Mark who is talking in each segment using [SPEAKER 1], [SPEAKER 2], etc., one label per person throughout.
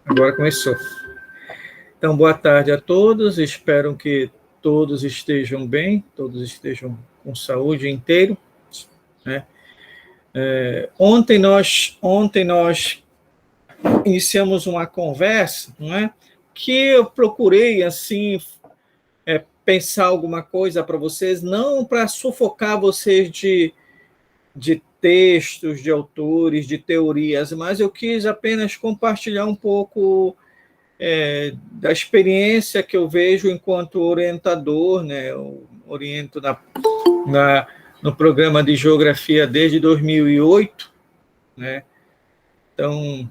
[SPEAKER 1] Agora começou. Então, boa tarde a todos. Espero que todos estejam bem, todos estejam com saúde inteiro, né? Ontem nós iniciamos uma conversa, não é? Que eu procurei assim pensar alguma coisa para vocês, não para sufocar vocês de textos, de autores, de teorias, mas eu quis apenas compartilhar um pouco da experiência que eu vejo enquanto orientador, né? Eu oriento no programa de geografia desde 2008, né? Então,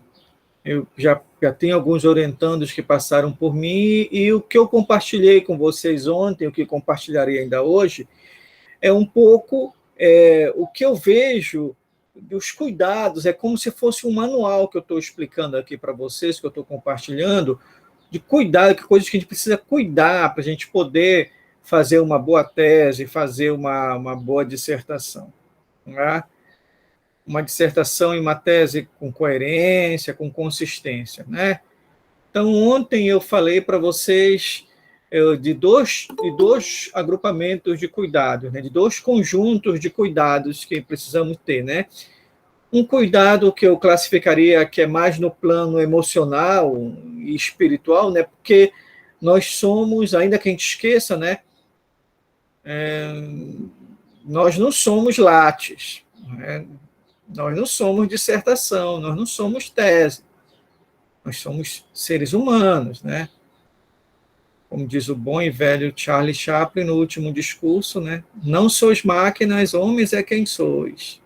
[SPEAKER 1] eu já tenho alguns orientandos que passaram por mim, e o que eu compartilhei com vocês ontem, o que compartilharei ainda hoje, é um pouco o que eu vejo dos cuidados, é como se fosse um manual que eu estou explicando aqui para vocês, que eu estou compartilhando, de cuidado, que coisas que a gente precisa cuidar para a gente poder fazer uma boa tese, fazer uma boa dissertação. Né? Uma dissertação e uma tese com coerência, com consistência. Né? Então, ontem eu falei para vocês de dois agrupamentos de cuidados, né? De dois conjuntos de cuidados que precisamos ter. Né? Um cuidado que eu classificaria que é mais no plano emocional e espiritual, né? Porque nós somos, ainda que a gente esqueça, né? Nós não somos lattes, né? Nós não somos dissertação, nós não somos tese, nós somos seres humanos, né? Como diz o bom e velho Charlie Chaplin no último discurso, né? Não sois máquinas, homens é quem sois.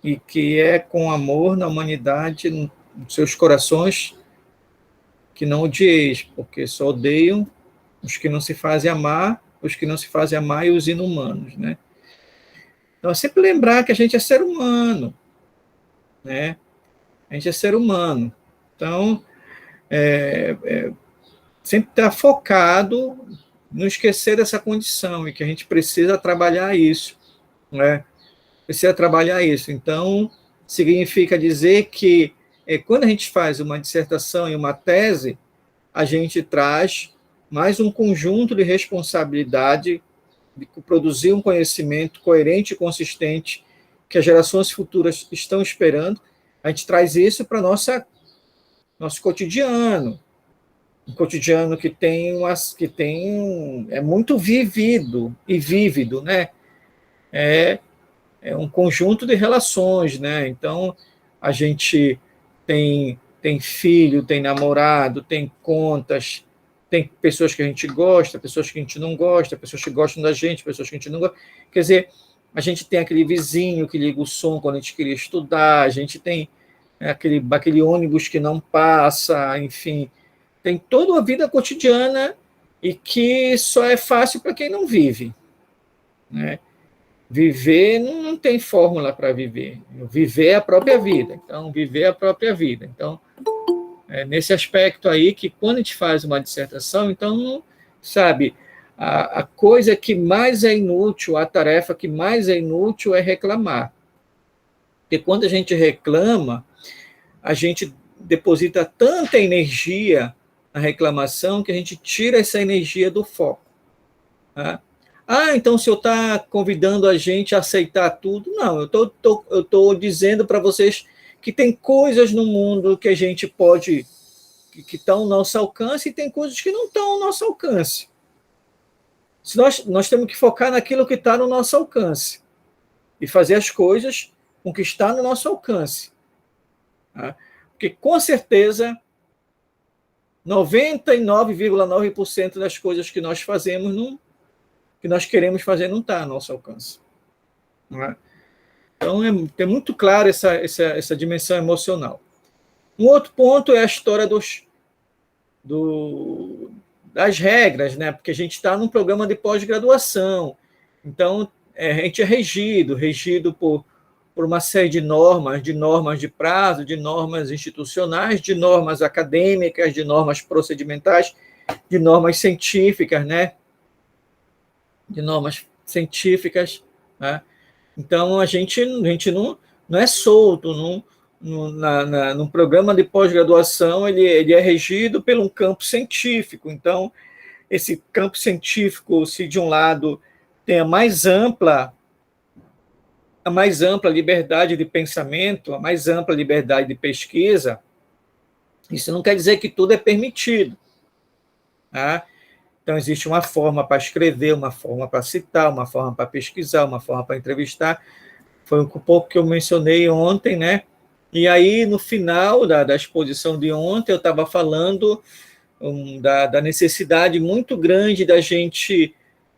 [SPEAKER 1] E que é com amor na humanidade, nos seus corações, que não odieis, porque só odeiam os que não se fazem amar, os que não se fazem amar e os inumanos, né? Então, é sempre lembrar que a gente é ser humano, né? A gente é ser humano. Então, sempre estar focado, não esquecer dessa condição e que a gente precisa trabalhar isso, né? Precisa trabalhar isso. Então, significa dizer que quando a gente faz uma dissertação e uma tese, a gente traz mais um conjunto de responsabilidade de produzir um conhecimento coerente e consistente que as gerações futuras estão esperando. A gente traz isso para nosso cotidiano, um cotidiano que é muito vivido e vívido, né? É um conjunto de relações, né? Então, a gente tem filho, tem namorado, tem contas, tem pessoas que a gente gosta, pessoas que a gente não gosta, pessoas que gostam da gente, pessoas que a gente não gosta. Quer dizer, a gente tem aquele vizinho que liga o som quando a gente queria estudar, a gente tem aquele ônibus que não passa, enfim, tem toda a vida cotidiana e que só é fácil para quem não vive, né? Viver não tem fórmula para viver. Viver é a própria vida. Então, viver é a própria vida. Então, nesse aspecto aí que quando a gente faz uma dissertação, então, sabe, a coisa que mais é inútil, a tarefa que mais é inútil é reclamar. Porque quando a gente reclama, a gente deposita tanta energia na reclamação que a gente tira essa energia do foco. Tá? Então o senhor está convidando a gente a aceitar tudo? Não, eu estou dizendo para vocês que tem coisas no mundo que a gente pode, que estão ao nosso alcance, e tem coisas que não estão ao nosso alcance. Se nós temos que focar naquilo que está no nosso alcance e fazer as coisas com o que está no nosso alcance. Tá? Porque, com certeza, 99,9% das coisas que nós fazemos que nós queremos fazer não está ao nosso alcance. Não é? Então, é muito claro essa dimensão emocional. Um outro ponto é a história das regras, né? Porque a gente está num programa de pós-graduação. Então, a gente é regido por uma série de normas de prazo, de normas institucionais, de normas acadêmicas, de normas procedimentais, de normas científicas, né? De normas científicas, né? Então, a gente não é solto, no programa de pós-graduação, ele é regido por um campo científico. Então, esse campo científico, se de um lado tem a mais ampla liberdade de pensamento, a mais ampla liberdade de pesquisa, isso não quer dizer que tudo é permitido. Tá? Então, existe uma forma para escrever, uma forma para citar, uma forma para pesquisar, uma forma para entrevistar. Foi um pouco que eu mencionei ontem, né? E aí, no final da exposição de ontem, eu estava falando da necessidade muito grande da gente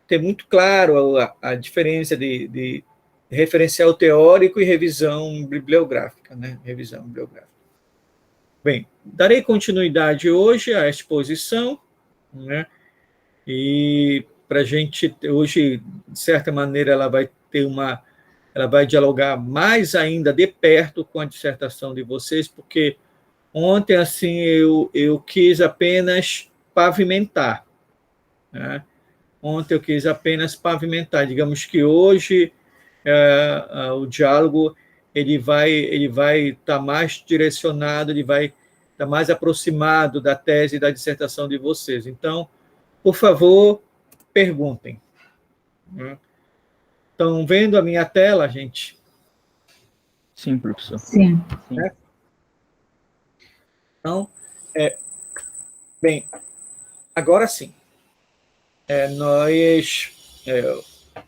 [SPEAKER 1] ter muito claro a diferença de referencial teórico e revisão bibliográfica, né? Revisão bibliográfica. Bem, darei continuidade hoje à exposição, né? E para a gente, hoje, de certa maneira, ela vai dialogar mais ainda de perto com a dissertação de vocês, porque ontem, assim, eu quis apenas pavimentar, né? Ontem eu quis apenas pavimentar. Digamos que hoje o diálogo ele vai estar mais direcionado, ele vai estar mais aproximado da tese e da dissertação de vocês. Então, por favor, perguntem. Estão vendo a minha tela, gente?
[SPEAKER 2] Sim, professor.
[SPEAKER 3] Sim.
[SPEAKER 1] Então, bem, agora sim.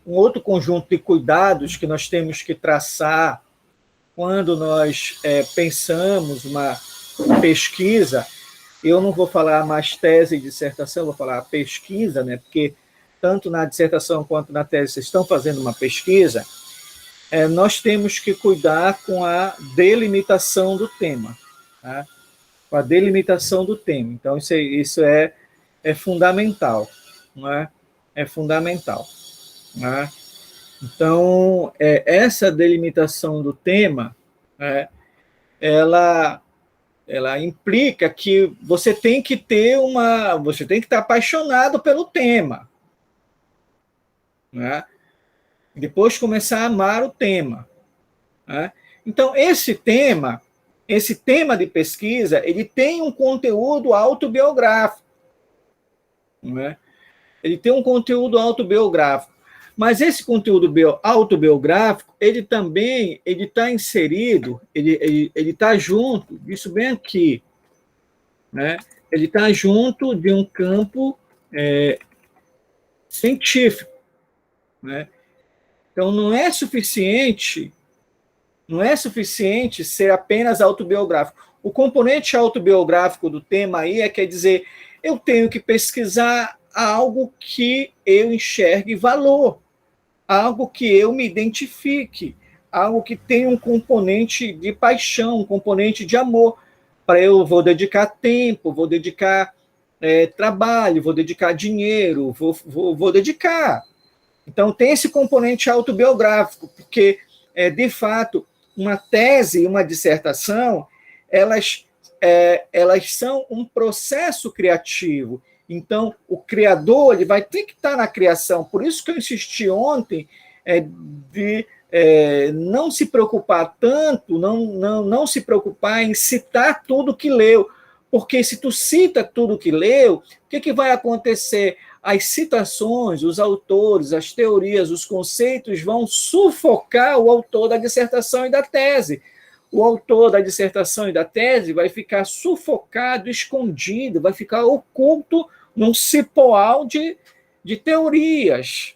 [SPEAKER 1] Um outro conjunto de cuidados que nós temos que traçar quando nós pensamos uma pesquisa, eu não vou falar mais tese e dissertação, vou falar pesquisa, né? Porque tanto na dissertação quanto na tese vocês estão fazendo uma pesquisa, nós temos que cuidar com a delimitação do tema, tá? Com a delimitação do tema. Então, isso é fundamental, não é? É fundamental. Né? Então, essa delimitação do tema, ela implica que você tem que estar apaixonado pelo tema, né? Depois começar a amar o tema, né? Então, esse tema de pesquisa, ele tem um conteúdo autobiográfico, né? Ele tem um conteúdo autobiográfico, mas esse conteúdo autobiográfico, ele também está inserido, ele está junto, isso bem aqui, né? Ele está junto de um campo científico, né? Então, não é suficiente ser apenas autobiográfico. O componente autobiográfico do tema aí quer dizer, eu tenho que pesquisar algo que eu enxergue valor, algo que eu me identifique, algo que tenha um componente de paixão, um componente de amor. Eu vou dedicar tempo, vou dedicar trabalho, vou dedicar dinheiro, vou dedicar. Então, tem esse componente autobiográfico, porque, de fato, uma tese e uma dissertação, elas são um processo criativo. Então, o criador ele vai ter que estar na criação. Por isso que eu insisti ontem de não se preocupar tanto, não se preocupar em citar tudo que leu. Porque se tu cita tudo que leu, o que vai acontecer? As citações, os autores, as teorias, os conceitos vão sufocar o autor da dissertação e da tese. O autor da dissertação e da tese vai ficar sufocado, escondido, vai ficar oculto num cipoal de teorias,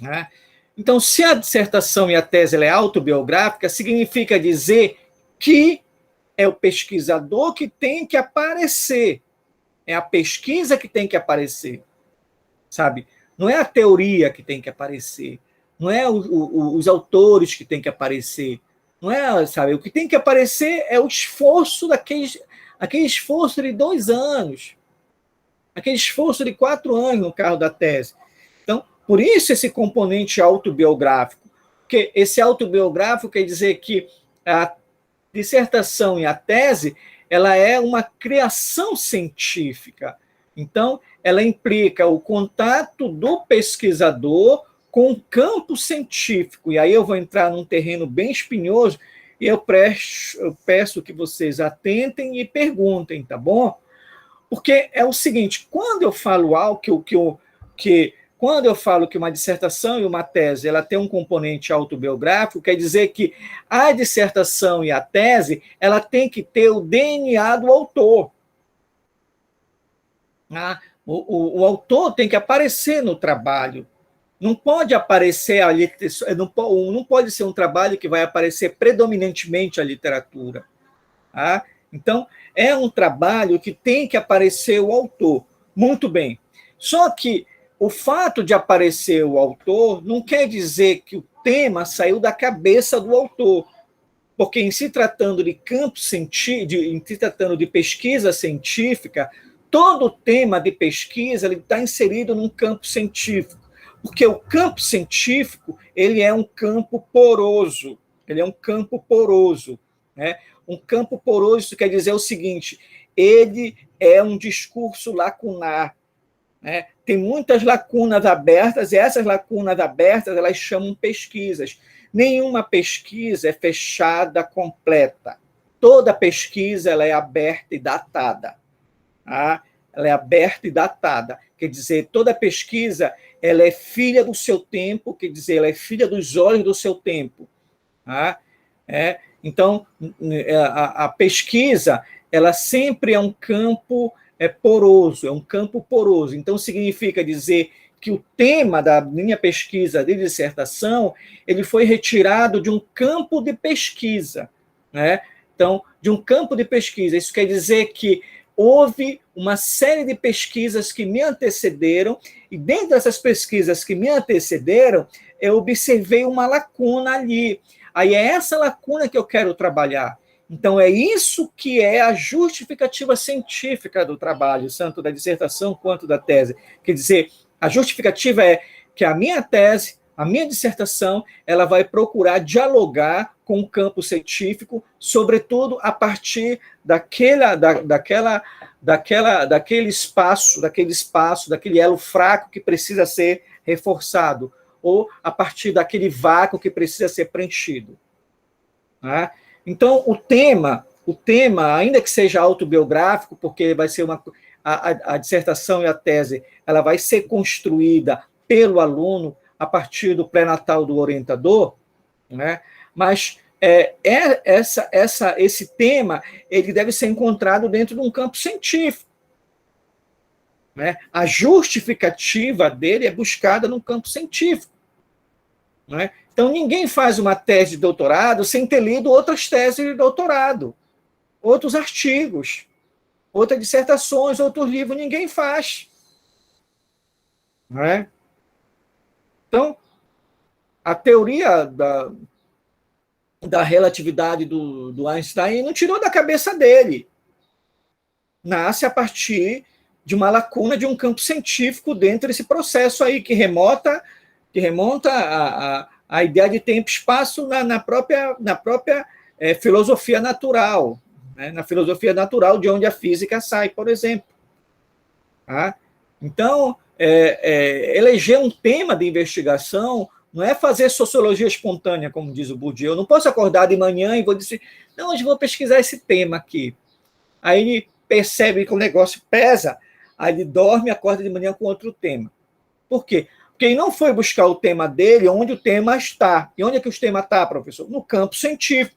[SPEAKER 1] né? Então, se a dissertação e a tese é autobiográfica, significa dizer que é o pesquisador que tem que aparecer, é a pesquisa que tem que aparecer, sabe? Não é a teoria que tem que aparecer, não é os autores que tem que aparecer, não é, sabe? O que tem que aparecer é o esforço aquele esforço de 2 anos, aquele esforço de 4 anos no caso da tese. Então, por isso esse componente autobiográfico, porque esse autobiográfico quer dizer que a dissertação e a tese, ela é uma criação científica. Então, ela implica o contato do pesquisador com o campo científico. E aí eu vou entrar num terreno bem espinhoso, e eu peço que vocês atentem e perguntem, tá bom? Porque é o seguinte, quando eu falo algo quando eu falo que uma dissertação e uma tese ela tem um componente autobiográfico, quer dizer que a dissertação e a tese ela tem que ter o DNA do autor. O autor tem que aparecer no trabalho. Não pode aparecer ali, não pode ser um trabalho que vai aparecer predominantemente a literatura. Tá? Então, é um trabalho que tem que aparecer o autor. Muito bem. Só que o fato de aparecer o autor não quer dizer que o tema saiu da cabeça do autor. Porque em se tratando de campo científico, em se tratando de pesquisa científica, todo tema de pesquisa está inserido num campo científico. Porque o campo científico ele é um campo poroso. Ele é um campo poroso. Né? Um campo poroso, isso quer dizer o seguinte, ele é um discurso lacunar. Né? Tem muitas lacunas abertas, e essas lacunas abertas elas chamam pesquisas. Nenhuma pesquisa é fechada, completa. Toda pesquisa ela é aberta e datada. Tá? Ela é aberta e datada. Quer dizer, toda pesquisa ela é filha do seu tempo, quer dizer, ela é filha dos olhos do seu tempo. Tá? Então, a pesquisa ela sempre é um campo poroso, é um campo poroso. Então, significa dizer que o tema da minha pesquisa de dissertação ele foi retirado de um campo de pesquisa. Né? Então, de um campo de pesquisa. Isso quer dizer que houve uma série de pesquisas que me antecederam, e dentro dessas pesquisas que me antecederam, eu observei uma lacuna ali. Aí é essa lacuna que eu quero trabalhar. Então, é isso que é a justificativa científica do trabalho, tanto da dissertação quanto da tese. Quer dizer, a justificativa é que a minha tese, a minha dissertação, ela vai procurar dialogar com o campo científico, sobretudo a partir daquele espaço, daquele elo fraco que precisa ser reforçado, ou a partir daquele vácuo que precisa ser preenchido. Né? Então, o tema, ainda que seja autobiográfico, porque vai ser a dissertação e a tese, ela vai ser construída pelo aluno a partir do pré-natal do orientador, né? Mas esse tema ele deve ser encontrado dentro de um campo científico. Né? A justificativa dele é buscada no campo científico. Né? Então, ninguém faz uma tese de doutorado sem ter lido outras teses de doutorado, outros artigos, outras dissertações, outros livros, ninguém faz. Não é? Então, a teoria da relatividade do Einstein não tirou da cabeça dele. Nasce a partir de uma lacuna de um campo científico dentro desse processo aí, que remonta a ideia de tempo e espaço na própria filosofia natural, né? Na filosofia natural de onde a física sai, por exemplo. Tá? Então, eleger um tema de investigação não é fazer sociologia espontânea, como diz o Bourdieu. Eu não posso acordar de manhã e vou dizer, não, hoje vou pesquisar esse tema aqui. Aí ele percebe que o negócio pesa, aí ele dorme e acorda de manhã com outro tema. Por quê? Porque ele não foi buscar o tema dele onde o tema está. E onde é que o tema está, professor? No campo científico.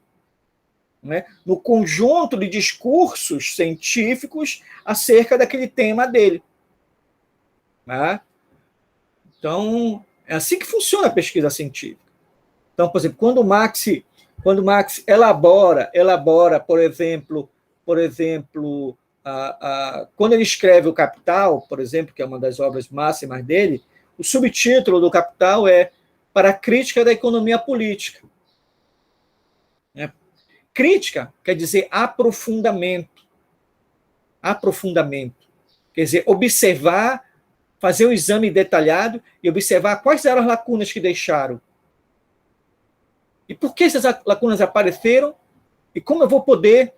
[SPEAKER 1] Né? No conjunto de discursos científicos acerca daquele tema dele. Né? Então, é assim que funciona a pesquisa científica. Então, por exemplo, quando Marx elabora, por exemplo, quando ele escreve o Capital, por exemplo, que é uma das obras máximas dele, o subtítulo do Capital é Para a Crítica da Economia Política. Crítica quer dizer aprofundamento. Aprofundamento. Quer dizer, observar, fazer um exame detalhado e observar quais eram as lacunas que deixaram. E por que essas lacunas apareceram e como eu vou poder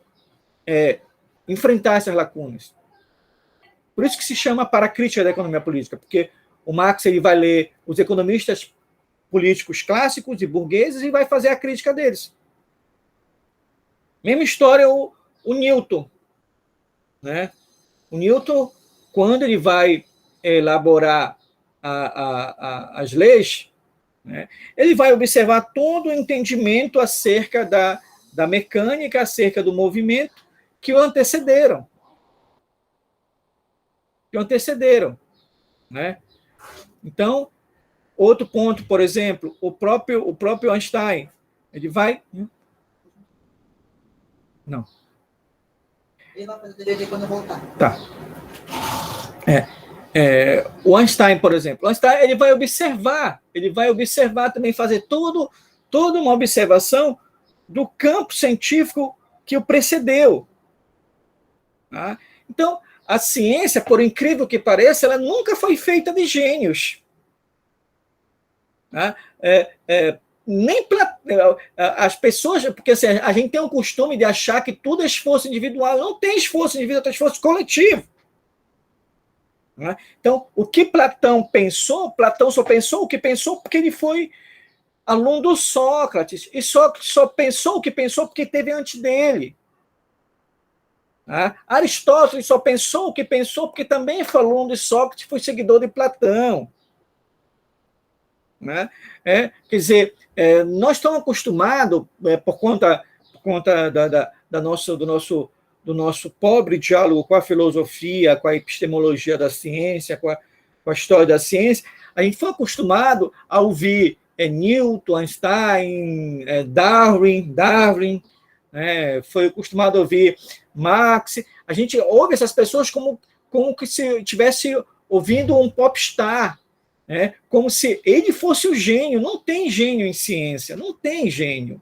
[SPEAKER 1] enfrentar essas lacunas. Por isso que se chama Para a Crítica da Economia Política, porque o Marx ele vai ler os economistas políticos clássicos e burgueses e vai fazer a crítica deles. Mesma história o Newton, né? O Newton, quando ele vai elaborar as leis, né, ele vai observar todo o entendimento acerca da mecânica, acerca do movimento que o antecederam. Né? Então, outro ponto, por exemplo, o próprio Einstein, ele vai... Não.
[SPEAKER 3] Ele vai fazer DVD quando eu voltar.
[SPEAKER 1] Tá. O Einstein, por exemplo, o Einstein, ele vai observar também, fazer toda uma observação do campo científico que o precedeu. Tá? Então, a ciência, por incrível que pareça, ela nunca foi feita de gênios. Tá? Nem as pessoas, porque assim, a gente tem um costume de achar que tudo é esforço individual. Não tem esforço individual, tem esforço coletivo. Né? Então, o que Platão só pensou o que pensou porque ele foi aluno do Sócrates, e Sócrates só pensou o que pensou porque teve antes dele. Aristóteles só pensou o que pensou porque também foi aluno de Sócrates, foi seguidor de Platão. Né? Quer dizer, nós estamos acostumados, por conta do nosso pobre diálogo com a filosofia, com a epistemologia da ciência, com a história da ciência, a gente foi acostumado a ouvir Newton, Einstein, Darwin, né? Foi acostumado a ouvir Marx. A gente ouve essas pessoas como que se estivesse ouvindo um popstar, né? Como se ele fosse o gênio. Não tem gênio em ciência, não tem gênio.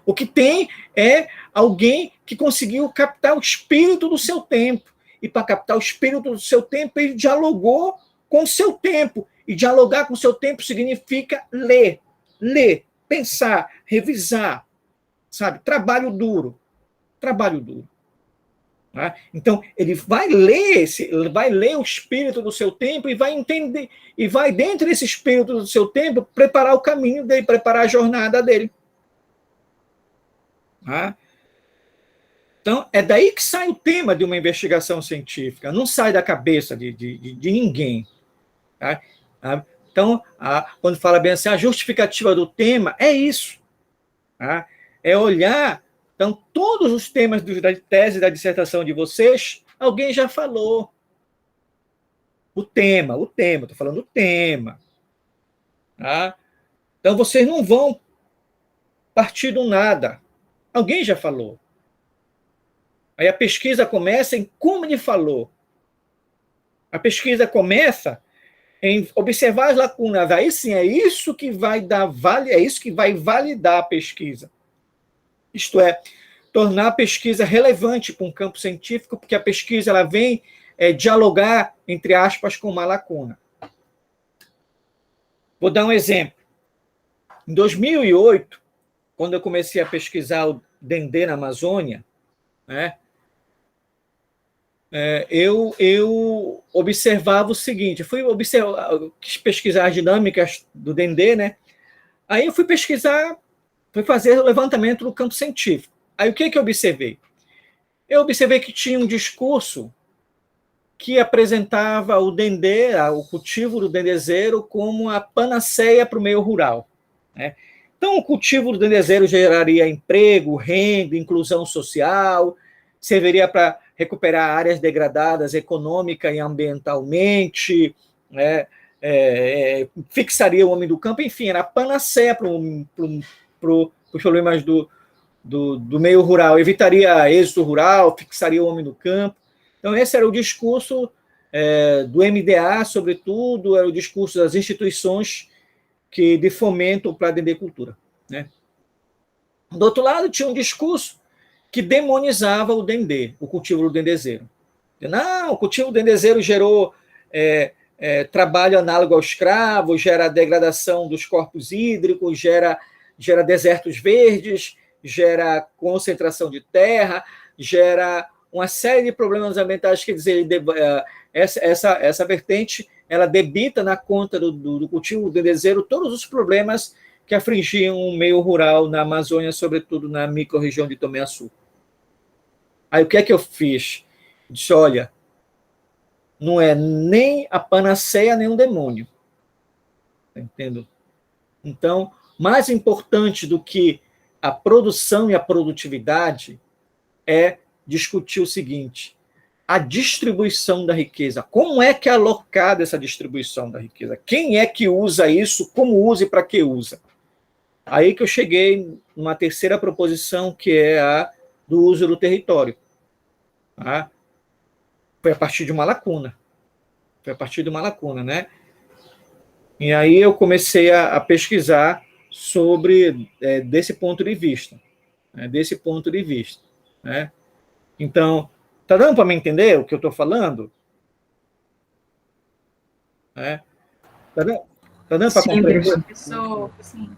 [SPEAKER 1] O que tem é alguém que conseguiu captar o espírito do seu tempo. E para captar o espírito do seu tempo, ele dialogou com o seu tempo. E dialogar com o seu tempo significa ler, pensar, revisar, sabe? Trabalho duro. Tá? Então, ele vai ler o espírito do seu tempo e vai entender, e vai, dentro desse espírito do seu tempo, preparar o caminho dele, preparar a jornada dele. Tá? Então, é daí que sai o tema de uma investigação científica, não sai da cabeça de ninguém. Tá? Então, quando fala bem assim, a justificativa do tema é isso. Tá? É olhar, então, todos os temas da tese, da dissertação de vocês, alguém já falou. O tema, estou falando do tema. Tá? Então, vocês não vão partir do nada. Alguém já falou. Aí a pesquisa começa em como ele falou. A pesquisa começa em observar as lacunas. Aí sim, é isso que vai validar a pesquisa. Isto é, tornar a pesquisa relevante para um campo científico, porque a pesquisa ela vem dialogar, entre aspas, com uma lacuna. Vou dar um exemplo. Em 2008, quando eu comecei a pesquisar o Dendê na Amazônia, né, eu observava o seguinte, quis pesquisar as dinâmicas do Dendê, né? Aí eu fui fazer o levantamento do campo científico. Aí o que eu observei? Eu observei que tinha um discurso que apresentava o Dendê, o cultivo do dendezeiro, como a panaceia para o meio rural. Né? Então, o cultivo do dendezeiro geraria emprego, renda, inclusão social, serviria para recuperar áreas degradadas econômica e ambientalmente, né? Fixaria o homem do campo, enfim, era a panaceia para os problemas do meio rural, evitaria êxodo rural, fixaria o homem no campo. Então, esse era o discurso do MDA, sobretudo, era o discurso das instituições de fomento para a dendecultura. Né? Do outro lado, tinha um discurso que demonizava o dendê, o cultivo do dendezeiro. Não, o cultivo do dendezeiro gerou trabalho análogo ao escravo, gera degradação dos corpos hídricos, gera desertos verdes, gera concentração de terra, gera uma série de problemas ambientais. Quer dizer, essa vertente ela debita na conta do cultivo do dendezeiro todos os problemas que afligiam o meio rural na Amazônia, sobretudo na microrregião de Tomé-Açu. Aí o que é que eu fiz? Eu disse, olha, não é nem a panaceia, nem um demônio. Entendo? Então, mais importante do que a produção e a produtividade é discutir o seguinte: a distribuição da riqueza. Como é que é alocada essa distribuição da riqueza? Quem é que usa isso? Como usa e para que usa? Aí que eu cheguei numa terceira proposição, que é a do uso do território. Tá? Foi a partir de uma lacuna. Foi a partir de uma lacuna, né? E aí eu comecei a pesquisar sobre desse ponto de vista. Desse ponto de vista. Né? Então, tá dando para me entender o que eu estou falando? Tá dando para compreender?
[SPEAKER 4] Professor, sim.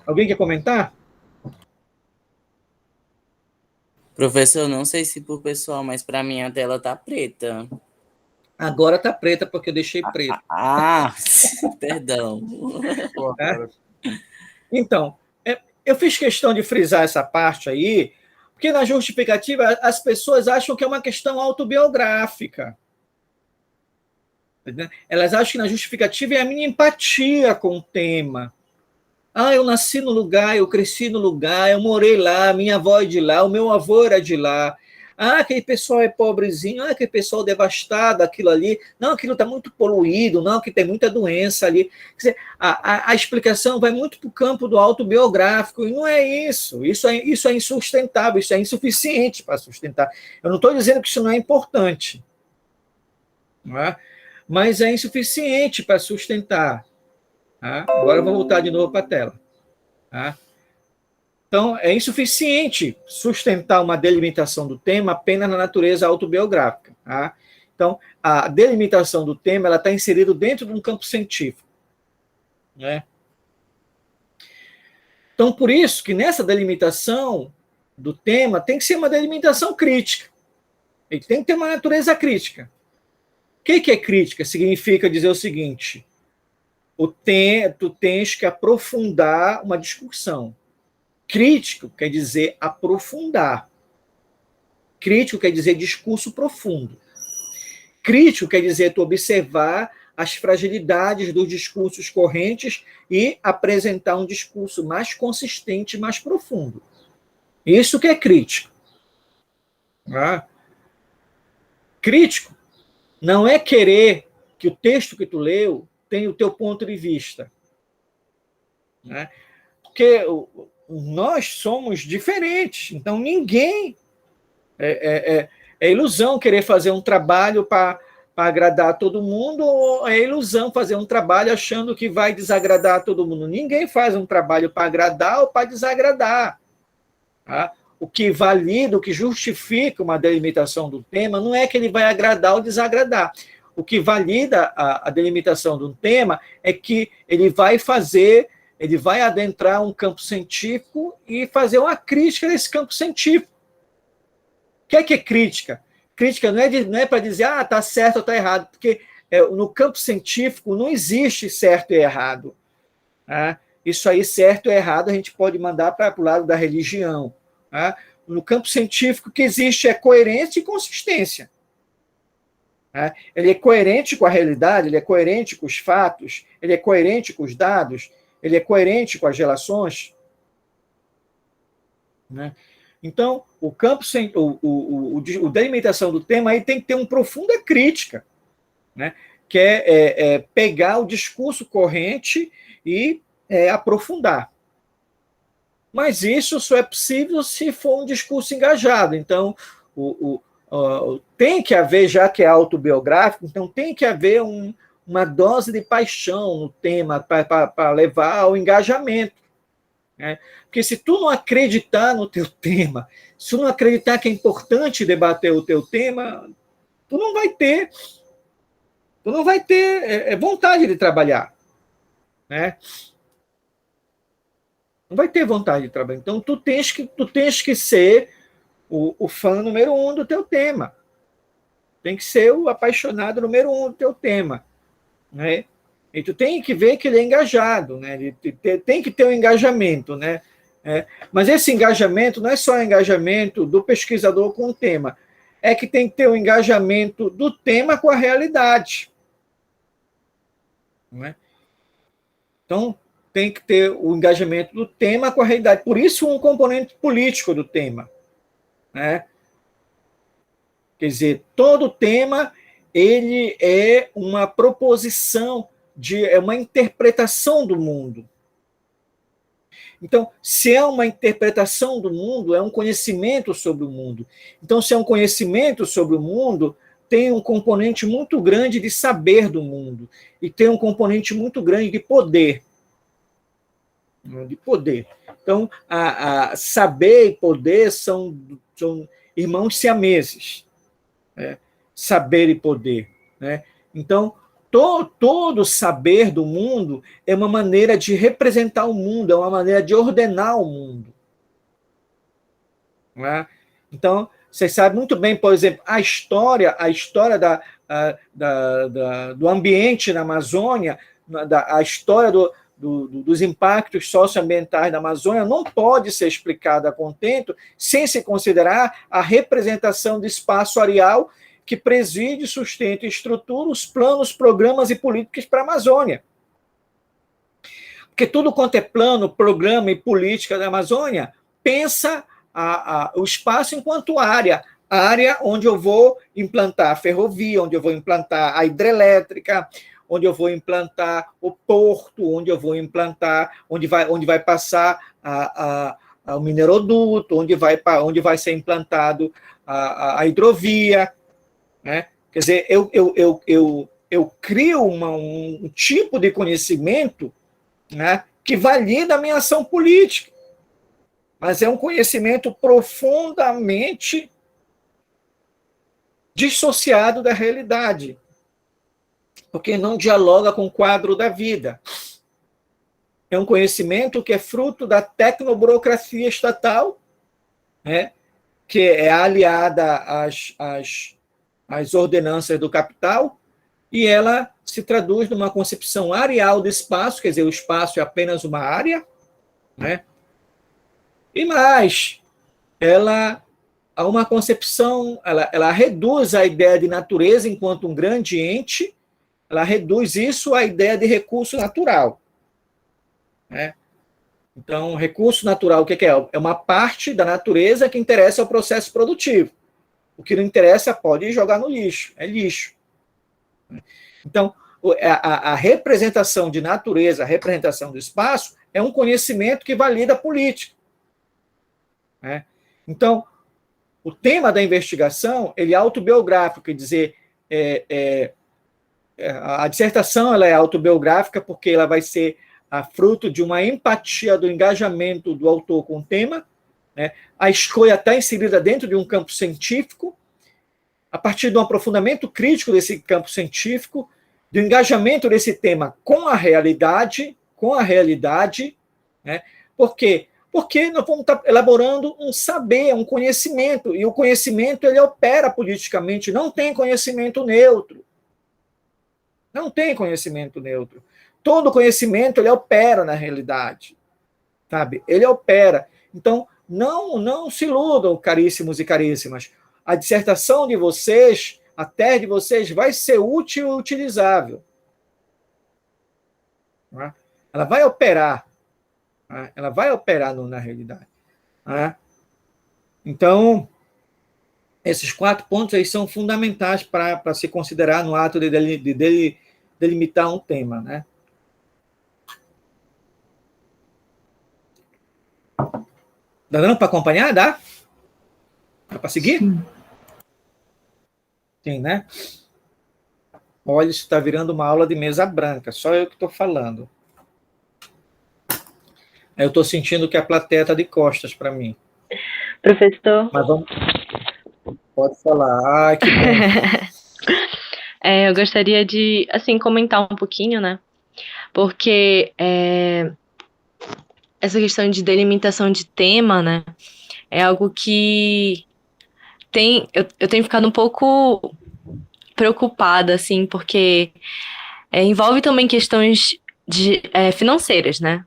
[SPEAKER 1] Alguém quer comentar?
[SPEAKER 5] Professor, não sei se por pessoal, mas para mim a tela tá preta.
[SPEAKER 1] Agora tá preta porque eu deixei preta.
[SPEAKER 5] Perdão.
[SPEAKER 1] Então, eu fiz questão de frisar essa parte aí, porque na justificativa as pessoas acham que é uma questão autobiográfica. Elas acham que na justificativa é a minha empatia com o tema. Eu nasci no lugar, eu cresci no lugar, eu morei lá, minha avó é de lá, o meu avô era de lá. Aquele pessoal é pobrezinho, aquele pessoal devastado, aquilo ali. Não, aquilo está muito poluído, não, que tem muita doença ali. Quer dizer, a explicação vai muito para o campo do autobiográfico, e não é isso. Isso é insustentável, isso é insuficiente para sustentar. Eu não estou dizendo que isso não é importante, não é? Mas é insuficiente para sustentar. Agora eu vou voltar de novo para a tela. Então, é insuficiente sustentar uma delimitação do tema apenas na natureza autobiográfica. Então, a delimitação do tema está inserida dentro de um campo científico. Né? Então, por isso que nessa delimitação do tema tem que ser uma delimitação crítica. Ele tem que ter uma natureza crítica. O que é crítica? Significa dizer o seguinte: tu tens que aprofundar uma discussão. Crítico quer dizer aprofundar. Crítico quer dizer discurso profundo. Crítico quer dizer tu observar as fragilidades dos discursos correntes e apresentar um discurso mais consistente, mais profundo. Isso que é crítico. Crítico não é querer que o texto que tu leu tenha o teu ponto de vista. Porque nós somos diferentes, então ninguém... É ilusão querer fazer um trabalho para agradar todo mundo, ou é ilusão fazer um trabalho achando que vai desagradar todo mundo. Ninguém faz um trabalho para agradar ou para desagradar. O que valida, o que justifica uma delimitação do tema não é que ele vai agradar ou desagradar. O que valida a delimitação de um tema é que ele vai adentrar um campo científico e fazer uma crítica desse campo científico. O que é crítica? Crítica não é para dizer, está certo ou está errado, porque no campo científico não existe certo e errado. Isso aí, certo e errado, a gente pode mandar para o lado da religião. No campo científico, o que existe é coerência e consistência. Ele é coerente com a realidade, ele é coerente com os fatos, ele é coerente com os dados, ele é coerente com as relações. Então, o campo, a delimitação do tema aí tem que ter uma profunda crítica, que é pegar o discurso corrente e aprofundar. Mas isso só é possível se for um discurso engajado. Então, tem que haver, já que é autobiográfico, então tem que haver uma dose de paixão no tema para levar ao engajamento. Porque se tu não acreditar no teu tema, se tu não acreditar que é importante debater o teu tema, tu não vai ter vontade de trabalhar. Não vai ter vontade de trabalhar. Então, tu tens que ser o fã número 1 do teu tema. Tem que ser o apaixonado número 1 do teu tema. E tu tem que ver que ele é engajado, né? Ele tem que ter um engajamento, né? Mas esse engajamento não é só o engajamento do pesquisador com o tema, é que tem que ter o engajamento do tema com a realidade. Não é? Então, tem que ter o engajamento do tema com a realidade. Por isso, um componente político do tema. Né? Quer dizer, todo tema ele é uma proposição, é uma interpretação do mundo. Então, se é uma interpretação do mundo, é um conhecimento sobre o mundo. Então, se é um conhecimento sobre o mundo, tem um componente muito grande de saber do mundo. E tem um componente muito grande de poder. De poder. Então, saber e poder são irmãos siameses. Né? Saber e poder. Né? Então, todo saber do mundo é uma maneira de representar o mundo, é uma maneira de ordenar o mundo. Né? Então, vocês sabem muito bem, por exemplo, a história do ambiente na Amazônia, a história dos impactos socioambientais da Amazônia não pode ser explicada a contento sem se considerar a representação do espaço areal que preside, sustenta e estrutura os planos, programas e políticas para a Amazônia. Porque tudo quanto é plano, programa e política da Amazônia pensa o espaço enquanto área onde eu vou implantar a ferrovia, onde eu vou implantar a hidrelétrica, onde eu vou implantar o porto, onde eu vou implantar, onde vai passar o mineroduto, onde vai ser implantado a hidrovia. Né? Quer dizer, eu crio um tipo de conhecimento, né, que valida a minha ação política, mas é um conhecimento profundamente dissociado da realidade, porque não dialoga com o quadro da vida. É um conhecimento que é fruto da tecnoburocracia estatal, né, que é aliada às ordenanças do capital, e ela se traduz numa concepção areal do espaço, quer dizer, o espaço é apenas uma área, né? E mais, ela há uma concepção, ela reduz a ideia de natureza enquanto um grande ente, ela reduz isso à ideia de recurso natural. Né? Então, recurso natural, o que é? É uma parte da natureza que interessa ao processo produtivo. O que não interessa pode jogar no lixo, é lixo. Então, a representação de natureza, a representação do espaço, é um conhecimento que valida a política. Né? Então, o tema da investigação ele é autobiográfico, quer dizer, a dissertação ela é autobiográfica porque ela vai ser fruto de uma empatia do engajamento do autor com o tema, né? A escolha está inserida dentro de um campo científico, a partir de um aprofundamento crítico desse campo científico, do engajamento desse tema com a realidade, né? Por quê? Porque nós vamos estar elaborando um saber, um conhecimento, e o conhecimento ele opera politicamente, não tem conhecimento neutro. Não tem conhecimento neutro. Todo conhecimento ele opera na realidade. Sabe? Ele opera. Então, não se iludam, caríssimos e caríssimas. A dissertação de vocês, a tese de vocês vai ser útil e utilizável. Né? Ela vai operar. Né? Ela vai operar na realidade. Né? Então, esses 4 pontos aí são fundamentais para se considerar no ato de delimitar um tema. Né? Dá dando para acompanhar? Dá? Dá para seguir?
[SPEAKER 2] Sim.
[SPEAKER 1] Sim, né? Olha, isso está virando uma aula de mesa branca, só eu que estou falando. Eu estou sentindo que a plateia está de costas para mim.
[SPEAKER 4] Professor?
[SPEAKER 1] Mas vamos... Pode falar. Que bom.
[SPEAKER 4] Eu gostaria de, assim, comentar um pouquinho, né? Porque essa questão de delimitação de tema, né? É algo que eu tenho ficado um pouco preocupada, assim, porque envolve também questões financeiras, né?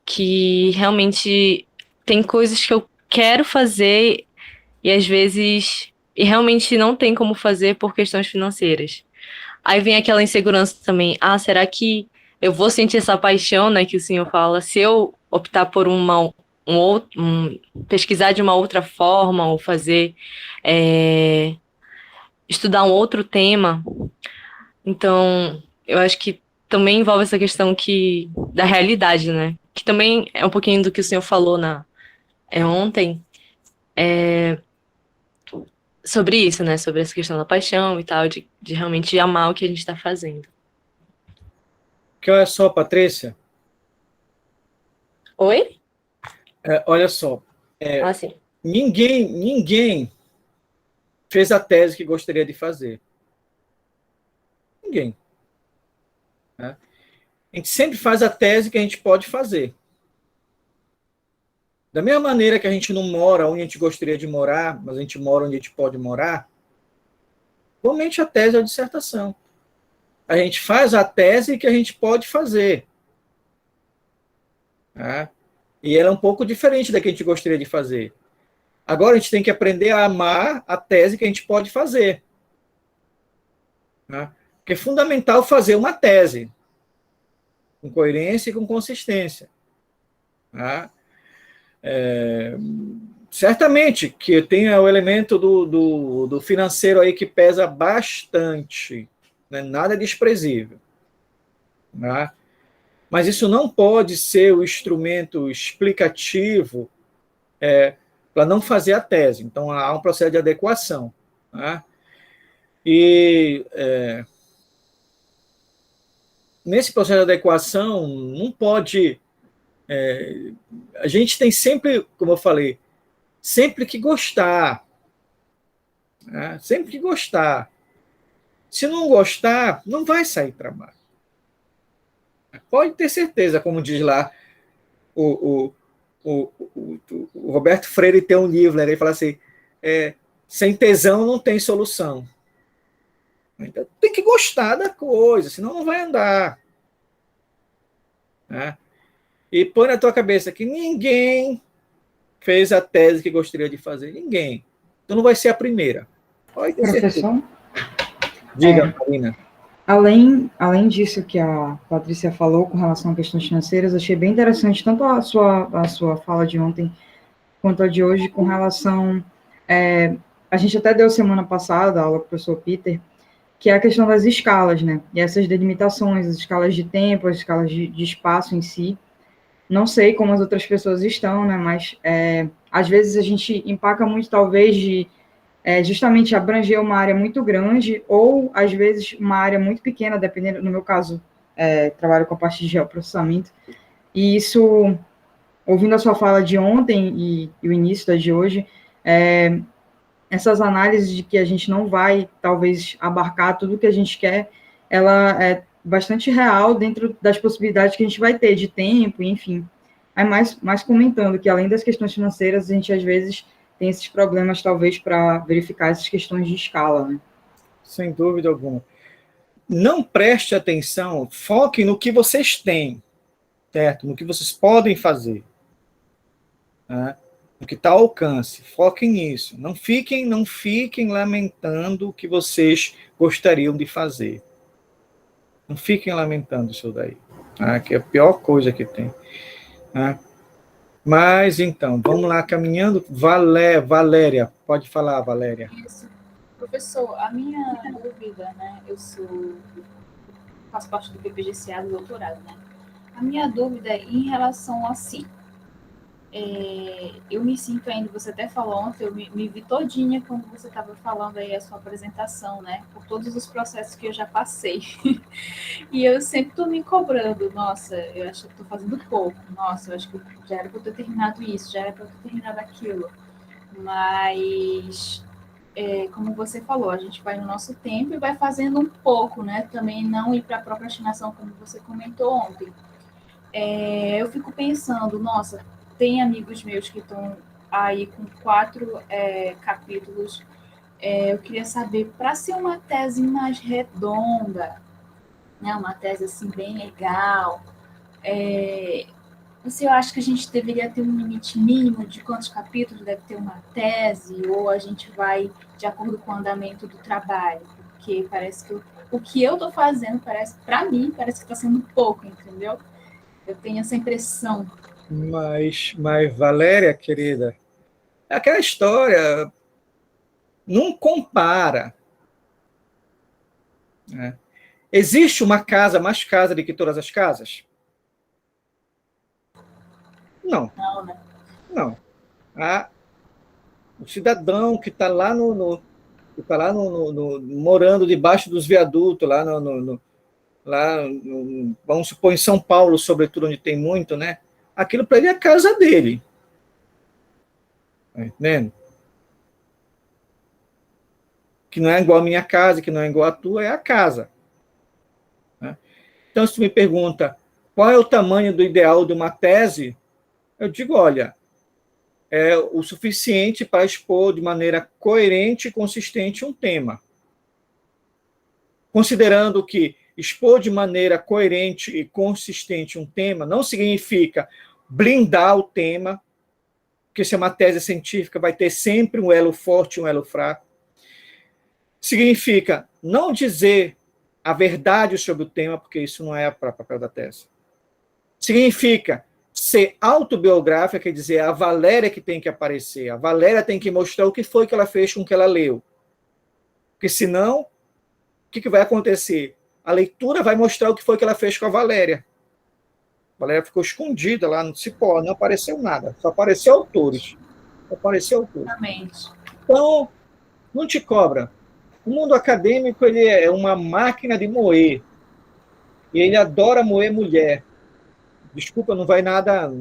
[SPEAKER 4] Que realmente tem coisas que eu quero fazer e às vezes e realmente não tem como fazer por questões financeiras. Aí vem aquela insegurança também. Ah, será que eu vou sentir essa paixão, né, que o senhor fala, se eu optar por pesquisar de uma outra forma ou fazer estudar um outro tema? Então, eu acho que também envolve essa questão da realidade, né? Que também é um pouquinho do que o senhor falou ontem, sobre isso, né? Sobre essa questão da paixão e tal, de realmente amar o que a gente está fazendo.
[SPEAKER 1] Que olha só, Patrícia,
[SPEAKER 4] Oi?
[SPEAKER 1] olha só,
[SPEAKER 4] Ah, sim.
[SPEAKER 1] ninguém fez a tese que gostaria de fazer. Ninguém. Né? A gente sempre faz a tese que a gente pode fazer. Da mesma maneira que a gente não mora onde a gente gostaria de morar, mas a gente mora onde a gente pode morar, igualmente a tese é a dissertação. A gente faz a tese que a gente pode fazer. Né? E ela é um pouco diferente da que a gente gostaria de fazer. Agora a gente tem que aprender a amar a tese que a gente pode fazer. Né? Porque é fundamental fazer uma tese com coerência e com consistência. Né? Certamente que tem o elemento do financeiro aí que pesa bastante, né? Nada desprezível. Né? Mas isso não pode ser o instrumento explicativo para não fazer a tese. Então, há um processo de adequação. Né? E nesse processo de adequação, não pode. A gente tem sempre, como eu falei, sempre que gostar. Né? Sempre que gostar. Se não gostar, não vai sair trabalho. Pode ter certeza, como diz lá o, o Roberto Freire tem um livro, né? Ele fala assim, sem tesão não tem solução. Então, tem que gostar da coisa, senão não vai andar. Né? E põe na tua cabeça que ninguém fez a tese que gostaria de fazer. Ninguém. Então não vai ser a primeira. Pode ter certeza.
[SPEAKER 6] Professor,
[SPEAKER 1] Diga, Marina.
[SPEAKER 6] além disso que a Patrícia falou com relação a questões financeiras, achei bem interessante tanto a sua fala de ontem quanto a de hoje com relação... a gente até deu semana passada a aula com o professor Peter, que é a questão das escalas, né? E essas delimitações, as escalas de tempo, as escalas de espaço em si. Não sei como as outras pessoas estão, né? Mas às vezes a gente empaca muito, talvez, de justamente abranger uma área muito grande ou, às vezes, uma área muito pequena, dependendo, no meu caso, trabalho com a parte de geoprocessamento. E isso, ouvindo a sua fala de ontem e o início da de hoje, essas análises de que a gente não vai, talvez, abarcar tudo que a gente quer, ela é bastante real dentro das possibilidades que a gente vai ter de tempo, enfim. Aí mais comentando que, além das questões financeiras, a gente, às vezes, tem esses problemas, talvez, para verificar essas questões de escala, né?
[SPEAKER 1] Sem dúvida alguma. Não preste atenção, foque no que vocês têm, certo? No que vocês podem fazer. Né? No que está ao alcance. Foquem nisso. Não fiquem lamentando o que vocês gostariam de fazer. Não fiquem lamentando isso daí. Tá? Que é a pior coisa que tem. Tá? Mas, então, vamos lá, caminhando. Valéria, pode falar, Valéria.
[SPEAKER 7] Isso. Professor, a minha dúvida, né? Faço parte do PPGCA do doutorado, né? A minha dúvida é em relação a si. Eu me sinto ainda, você até falou ontem, eu me vi todinha quando você estava falando aí a sua apresentação, né? Por todos os processos que eu já passei. E eu sempre estou me cobrando, nossa, eu acho que estou fazendo pouco, nossa, eu acho que já era para eu ter terminado isso, já era para eu ter terminado aquilo. Mas, como você falou, a gente vai no nosso tempo e vai fazendo um pouco, né? Também não ir para a procrastinação, como você comentou ontem. Eu fico pensando, nossa, tem amigos meus que estão aí com 4 capítulos. Eu queria saber, para ser uma tese mais redonda, né, uma tese assim bem legal, você acha que a gente deveria ter um limite mínimo de quantos capítulos deve ter uma tese, ou a gente vai de acordo com o andamento do trabalho? Porque parece que o que eu estou fazendo, para mim, parece que está sendo pouco, entendeu? Eu tenho essa impressão.
[SPEAKER 1] Mas Valéria, querida, é aquela história, não compara, né? Existe uma casa mais casa do que todas as casas? Não.
[SPEAKER 7] Não, né?
[SPEAKER 1] Não. O cidadão que está lá morando debaixo dos viadutos, vamos supor, em São Paulo, sobretudo, onde tem muito, né? Aquilo para ele é a casa dele. Tá entendendo? Que não é igual a minha casa, que não é igual a tua, é a casa. Né? Então, se tu me pergunta qual é o tamanho do ideal de uma tese, eu digo, olha, é o suficiente para expor de maneira coerente e consistente um tema. Considerando que expor de maneira coerente e consistente um tema não significa blindar o tema, porque se é uma tese científica, vai ter sempre um elo forte e um elo fraco. Significa não dizer a verdade sobre o tema, porque isso não é para o papel da tese. Significa ser autobiográfica, quer dizer, a Valéria que tem que aparecer, a Valéria tem que mostrar o que foi que ela fez com o que ela leu. Porque senão, o que vai acontecer? A leitura vai mostrar o que foi que ela fez com a Valéria. A Valéria ficou escondida lá no cipó, não apareceu nada, só apareceu autores.
[SPEAKER 7] Exatamente.
[SPEAKER 1] Então, não te cobra. O mundo acadêmico ele é uma máquina de moer. E ele adora moer mulher. Desculpa, não vai nada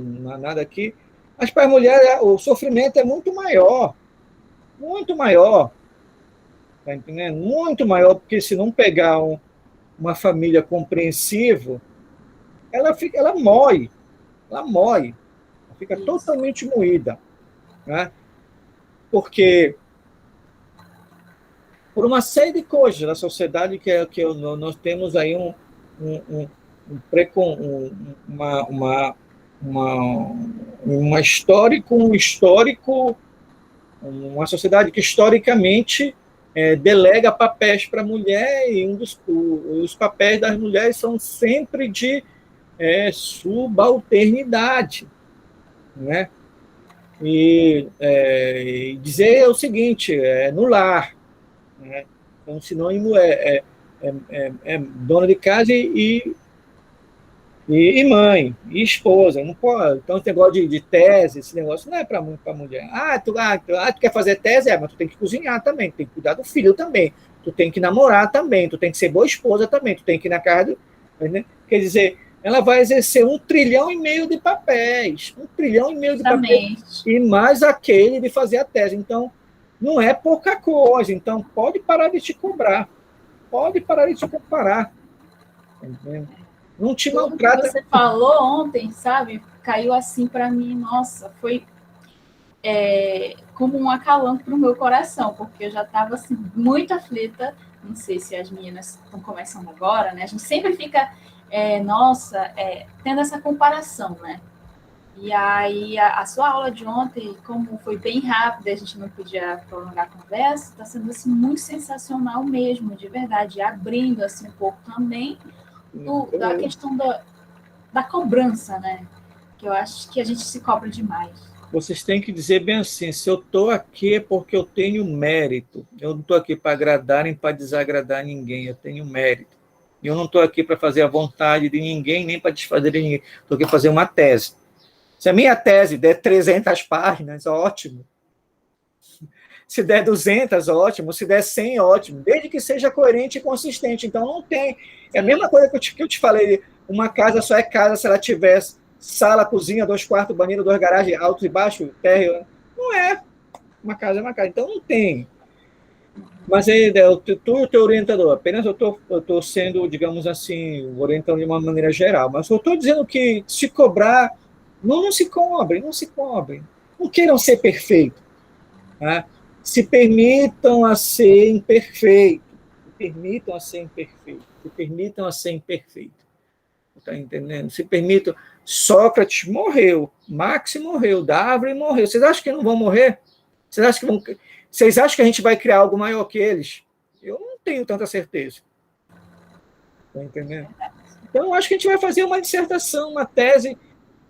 [SPEAKER 1] aqui. Mas para a mulher o sofrimento é muito maior. Muito maior. Está entendendo? Muito maior, porque se não pegar uma família compreensiva, ela mói. Ela mói. Ela fica totalmente moída. Né? Porque por uma série de coisas da sociedade que nós temos aí uma sociedade que historicamente delega papéis para a mulher, e os papéis das mulheres são sempre de subalternidade, né? E dizer o seguinte, no lar, né? Então, sinônimo é dona de casa e mãe, e esposa. Não pode. Então, esse negócio de tese, esse negócio não é para mulher. Tu quer fazer tese? Mas tu tem que cozinhar também, tu tem que cuidar do filho também, tu tem que namorar também, tu tem que ser boa esposa também, tu tem que ir na casa né? Quer dizer, ela vai exercer 1,5 trilhão de papéis, 1,5 trilhão de papéis, e mais aquele de fazer a tese. Então, não é pouca coisa. Então, pode parar de te cobrar. Pode parar de te comparar. Entendeu? Não te maltrata.
[SPEAKER 7] O que você falou ontem, sabe? Caiu assim para mim. Nossa, foi como um acalanto para o meu coração, porque eu já estava assim, muito aflita. Não sei se as meninas estão começando agora, né? A gente sempre fica, tendo essa comparação, né? E aí, a sua aula de ontem, como foi bem rápida, a gente não podia prolongar a conversa, está sendo assim, muito sensacional mesmo, de verdade, abrindo assim, um pouco também da questão da cobrança, né? Que eu acho que a gente se cobra demais.
[SPEAKER 1] Vocês têm que dizer bem assim, se eu estou aqui é porque eu tenho mérito. Eu não estou aqui para agradar nem para desagradar ninguém, eu tenho mérito. E eu não estou aqui para fazer a vontade de ninguém, nem para desfazer de ninguém. Estou aqui para fazer uma tese. Se a minha tese der 300 páginas, ótimo. Se der 200, ótimo. Se der 100, ótimo. Desde que seja coerente e consistente. Então, não tem... É a mesma coisa que eu te falei. Uma casa só é casa se ela tivesse sala, cozinha, 2 quartos, banheiro, 2 garagens, alto e baixo, térreo. Não é. Uma casa é uma casa. Então, não tem. Mas aí, tu e o teu orientador, apenas eu estou sendo, digamos assim, orientando de uma maneira geral. Mas eu estou dizendo que se cobrar... Não se cobrem. Não queiram ser perfeitos. Tá? Se permitam a ser imperfeitos. permitam a ser imperfeito. Se permitam a ser imperfeito. Está entendendo? Se permitam. Sócrates morreu, Marx morreu, Darwin morreu. Vocês acham que não vão morrer? Vocês acham que a gente vai criar algo maior que eles? Eu não tenho tanta certeza. Está entendendo? Então, eu acho que a gente vai fazer uma dissertação, uma tese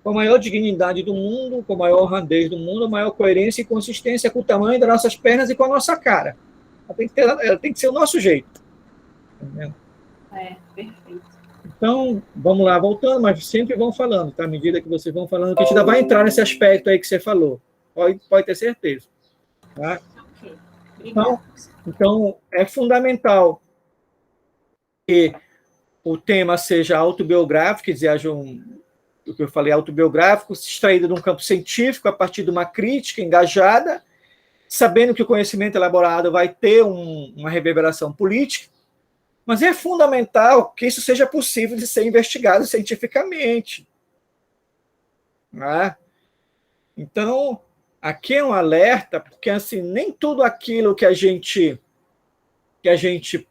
[SPEAKER 1] com a maior dignidade do mundo, com a maior honradez do mundo, a maior coerência e consistência com o tamanho das nossas pernas e com a nossa cara. Ela tem que ser o nosso jeito. Entendeu?
[SPEAKER 7] Perfeito.
[SPEAKER 1] Então, vamos lá, voltando, mas sempre vão falando, tá? À medida que vocês vão falando, que a gente ainda vai entrar nesse aspecto aí que você falou. Pode ter certeza. Tá?
[SPEAKER 7] Ok. Obrigada.
[SPEAKER 1] Então, é fundamental que o tema seja autobiográfico, quer dizer, haja o que eu falei, autobiográfico, extraído de um campo científico, a partir de uma crítica engajada, sabendo que o conhecimento elaborado vai ter uma reverberação política, mas é fundamental que isso seja possível de ser investigado cientificamente. Né? Então, aqui é um alerta, porque assim, nem tudo aquilo que a gente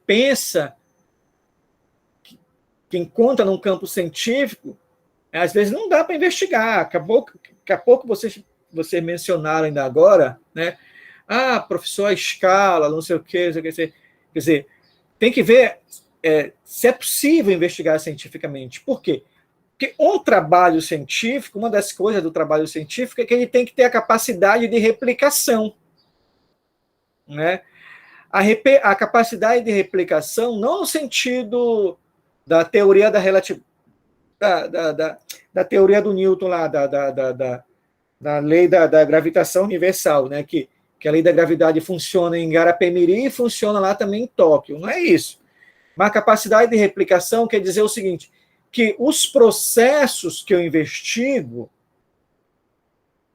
[SPEAKER 1] pensa, que encontra num campo científico, às vezes não dá para investigar. Daqui a pouco vocês mencionaram ainda agora, né? Professor, a escala, não sei o quê. Quer dizer, tem que ver se é possível investigar cientificamente. Por quê? Porque um trabalho científico, uma das coisas do trabalho científico é que ele tem que ter a capacidade de replicação. Né? A capacidade de replicação, não no sentido da teoria da relatividade, da teoria do Newton lá, da lei da gravitação universal, né? Que a lei da gravidade funciona em Garapé-Miri e funciona lá também em Tóquio. Não é isso. Mas a capacidade de replicação quer dizer o seguinte, que os processos que eu investigo,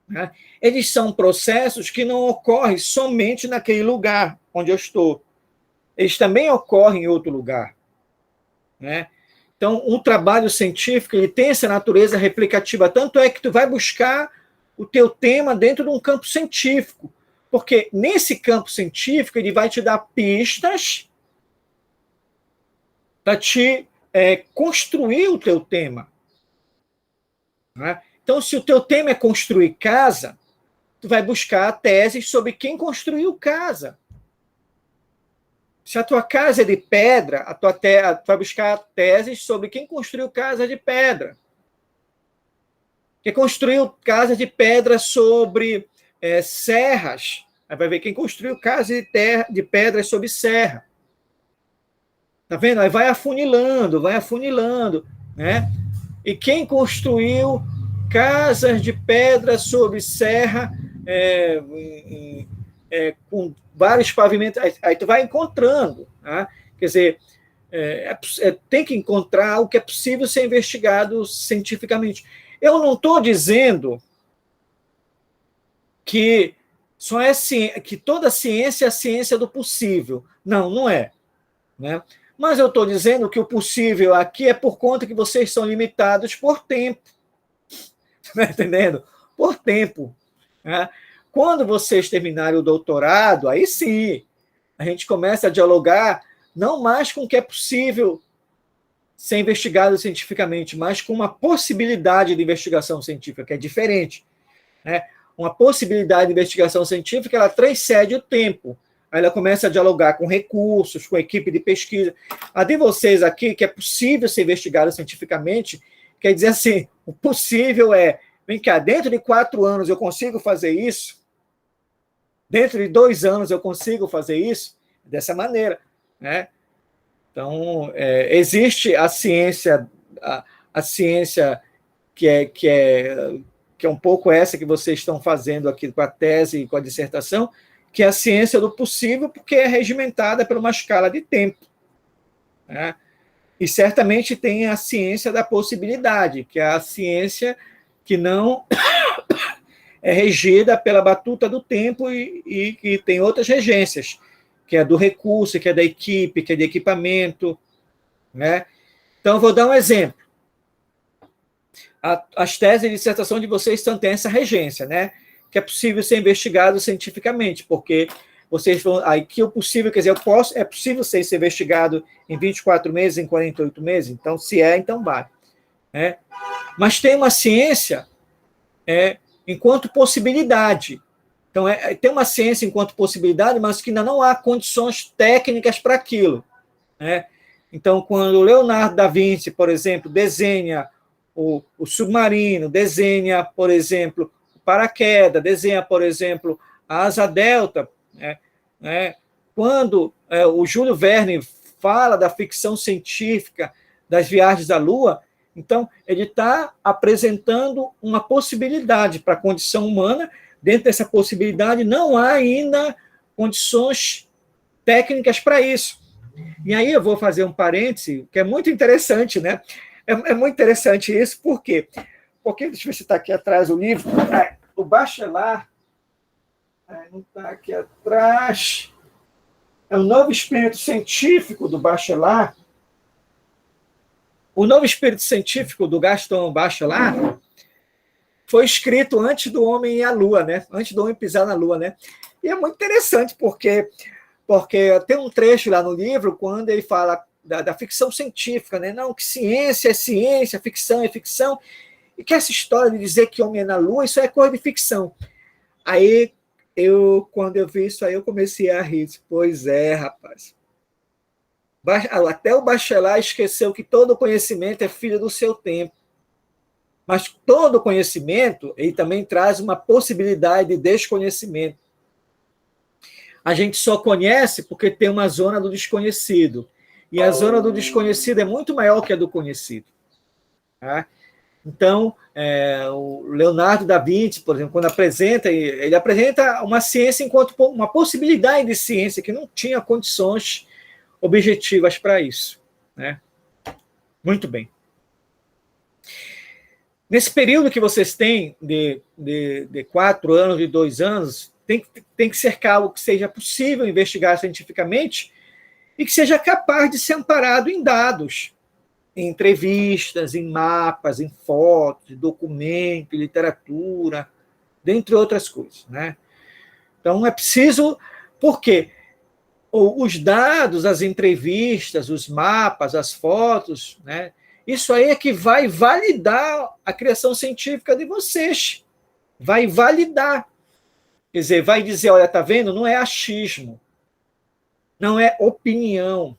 [SPEAKER 1] né, eles são processos que não ocorrem somente naquele lugar onde eu estou. Eles também ocorrem em outro lugar. Né? Então, um trabalho científico ele tem essa natureza replicativa, tanto é que tu vai buscar o teu tema dentro de um campo científico, porque nesse campo científico ele vai te dar pistas para te construir o teu tema. Né? Então, se o teu tema é construir casa, tu vai buscar teses sobre quem construiu casa. Se a tua casa é de pedra, tu vai buscar teses sobre quem construiu casa de pedra. Quem construiu casa de pedra sobre serras. Aí vai ver quem construiu casa de pedra sobre serra. Tá vendo? Aí vai afunilando. Né? E quem construiu casas de pedra sobre serra com vários pavimentos, aí tu vai encontrando. Tá? Quer dizer, tem que encontrar o que é possível ser investigado cientificamente. Eu não estou dizendo que que toda ciência é a ciência do possível. Não, não é. Né? Mas eu estou dizendo que o possível aqui é por conta que vocês são limitados por tempo. Está entendendo? Por tempo. Né? Quando vocês terminarem o doutorado, aí sim, a gente começa a dialogar não mais com o que é possível ser investigado cientificamente, mas com uma possibilidade de investigação científica, que é diferente. Né? Uma possibilidade de investigação científica, ela transcende o tempo. Aí ela começa a dialogar com recursos, com equipe de pesquisa. A de vocês aqui, que é possível ser investigado cientificamente, quer dizer assim, o possível vem cá, dentro de 4 anos eu consigo fazer isso? Dentro de 2 anos eu consigo fazer isso? Dessa maneira. Né? Então, existe a ciência que é um pouco essa que vocês estão fazendo aqui com a tese e com a dissertação, que é a ciência do possível, porque é regimentada por uma escala de tempo. Né? E certamente tem a ciência da possibilidade, que é a ciência que não é regida pela batuta do tempo e que tem outras regências, que é do recurso, que é da equipe, que é de equipamento. Né? Então, vou dar um exemplo. As teses de dissertação de vocês têm essa regência, né? Que é possível ser investigado cientificamente, porque vocês vão, aí que o possível, quer dizer, é possível ser investigado em 24 meses, em 48 meses? Então, se é, então vai. Né? Mas tem uma ciência enquanto possibilidade. Então, tem uma ciência enquanto possibilidade, mas que ainda não há condições técnicas para aquilo. Né? Então, quando o Leonardo da Vinci, por exemplo, desenha o submarino, desenha, por exemplo, o paraquedas, desenha, por exemplo, a asa delta, quando o Júlio Verne fala da ficção científica das viagens à Lua, então ele está apresentando uma possibilidade para a condição humana. Dentro dessa possibilidade não há ainda condições técnicas para isso. E aí eu vou fazer um parêntese, que é muito interessante, né? É muito interessante isso, por quê? Porque, deixa eu ver se está aqui atrás o livro, o Bachelard, não está aqui atrás, é o Novo Espírito Científico do Bachelard. O Novo Espírito Científico do Gaston Bachelard foi escrito antes do homem ir à Lua, né? Antes do homem pisar na Lua, né? E é muito interessante, porque tem um trecho lá no livro, quando ele fala da ficção científica, né? Não, que ciência é ciência, ficção é ficção, e que essa história de dizer que homem é na Lua, isso é coisa de ficção. Aí, quando eu vi isso aí, eu comecei a rir. Pois é, rapaz. Até o Bachelard esqueceu que todo conhecimento é filho do seu tempo. Mas todo conhecimento, ele também traz uma possibilidade de desconhecimento. A gente só conhece porque tem uma zona do desconhecido. E a zona do desconhecido é muito maior que a do conhecido. Tá? Então, o Leonardo da Vinci, por exemplo, quando ele apresenta uma ciência enquanto uma possibilidade de ciência que não tinha condições objetivas para isso. Né? Muito bem. Nesse período que vocês têm de 4 anos, de 2 anos, tem que ser algo que seja possível investigar cientificamente e que seja capaz de ser amparado em dados, em entrevistas, em mapas, em fotos, em documentos, em literatura, dentre outras coisas. Né? Então, é preciso... Por quê? Os dados, as entrevistas, os mapas, as fotos, né? Isso aí é que vai validar a criação científica de vocês. Vai validar. Quer dizer, vai dizer, olha, tá vendo? Não é achismo. Não é opinião.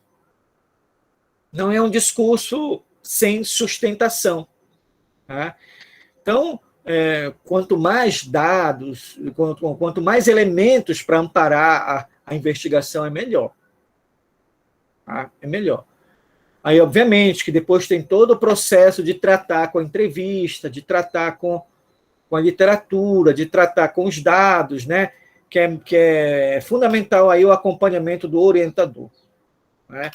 [SPEAKER 1] Não é um discurso sem sustentação. Tá? Então, quanto mais dados, quanto mais elementos para amparar a investigação, é melhor. Tá? É melhor. Aí, obviamente, que depois tem todo o processo de tratar com a entrevista, de tratar com a literatura, de tratar com os dados, né? Que é fundamental aí o acompanhamento do orientador. Né?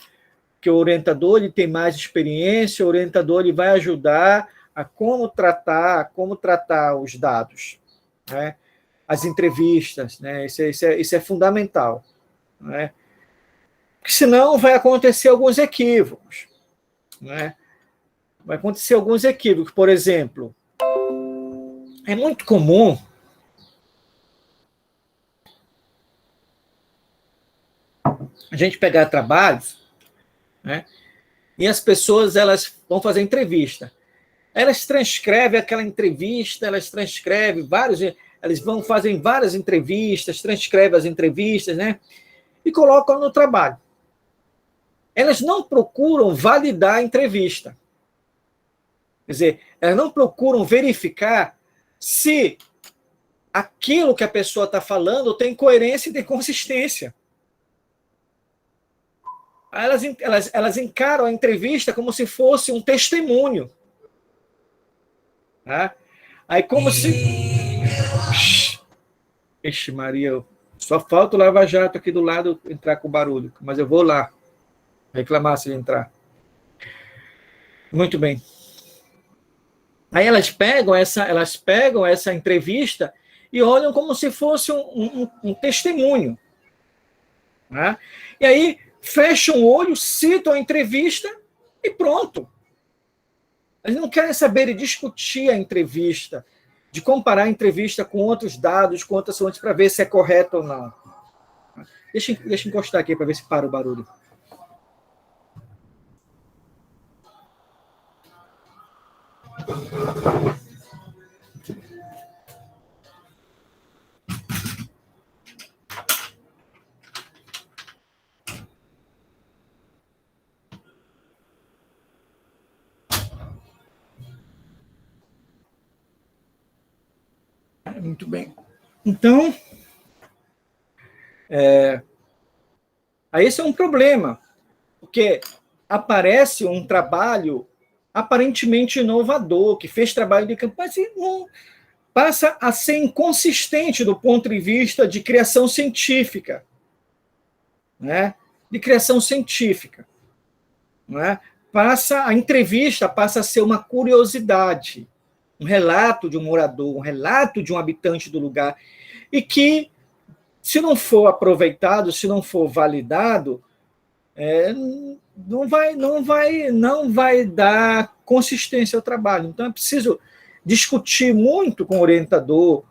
[SPEAKER 1] Porque o orientador ele tem mais experiência, o orientador ele vai ajudar a como tratar os dados, né? As entrevistas, né? Isso é fundamental. Né? Porque senão vai acontecer alguns equívocos. Né? Vai acontecer alguns equívocos. Por exemplo, é muito comum a gente pegar trabalhos, né? E as pessoas elas vão fazer entrevista. Elas transcrevem aquela entrevista, elas vão fazer várias entrevistas, transcrevem as entrevistas, né? E colocam no trabalho. Elas não procuram validar a entrevista. Quer dizer, elas não procuram verificar se aquilo que a pessoa está falando tem coerência e tem consistência. Elas encaram a entrevista como se fosse um testemunho. Tá? Aí como se... Ixi, Maria, só falta o Lava Jato aqui do lado entrar com barulho, mas eu vou lá reclamar se ele entrar. Muito bem. Aí elas pegam essa entrevista e olham como se fosse um testemunho. Né? E aí fecham o olho, citam a entrevista e pronto. Eles não querem saber de discutir a entrevista, de comparar a entrevista com outros dados, com outras fontes, para ver se é correto ou não. Deixa eu encostar aqui para ver se para o barulho. Muito bem. Então, aí esse é um problema, porque aparece um trabalho aparentemente inovador, que fez trabalho de campo, mas não, passa a ser inconsistente do ponto de vista de criação científica, né? De criação científica, né? A entrevista passa a ser uma curiosidade, um relato de um morador, um relato de um habitante do lugar, e que, se não for aproveitado, se não for validado, não vai dar consistência ao trabalho. Então, é preciso discutir muito com o orientador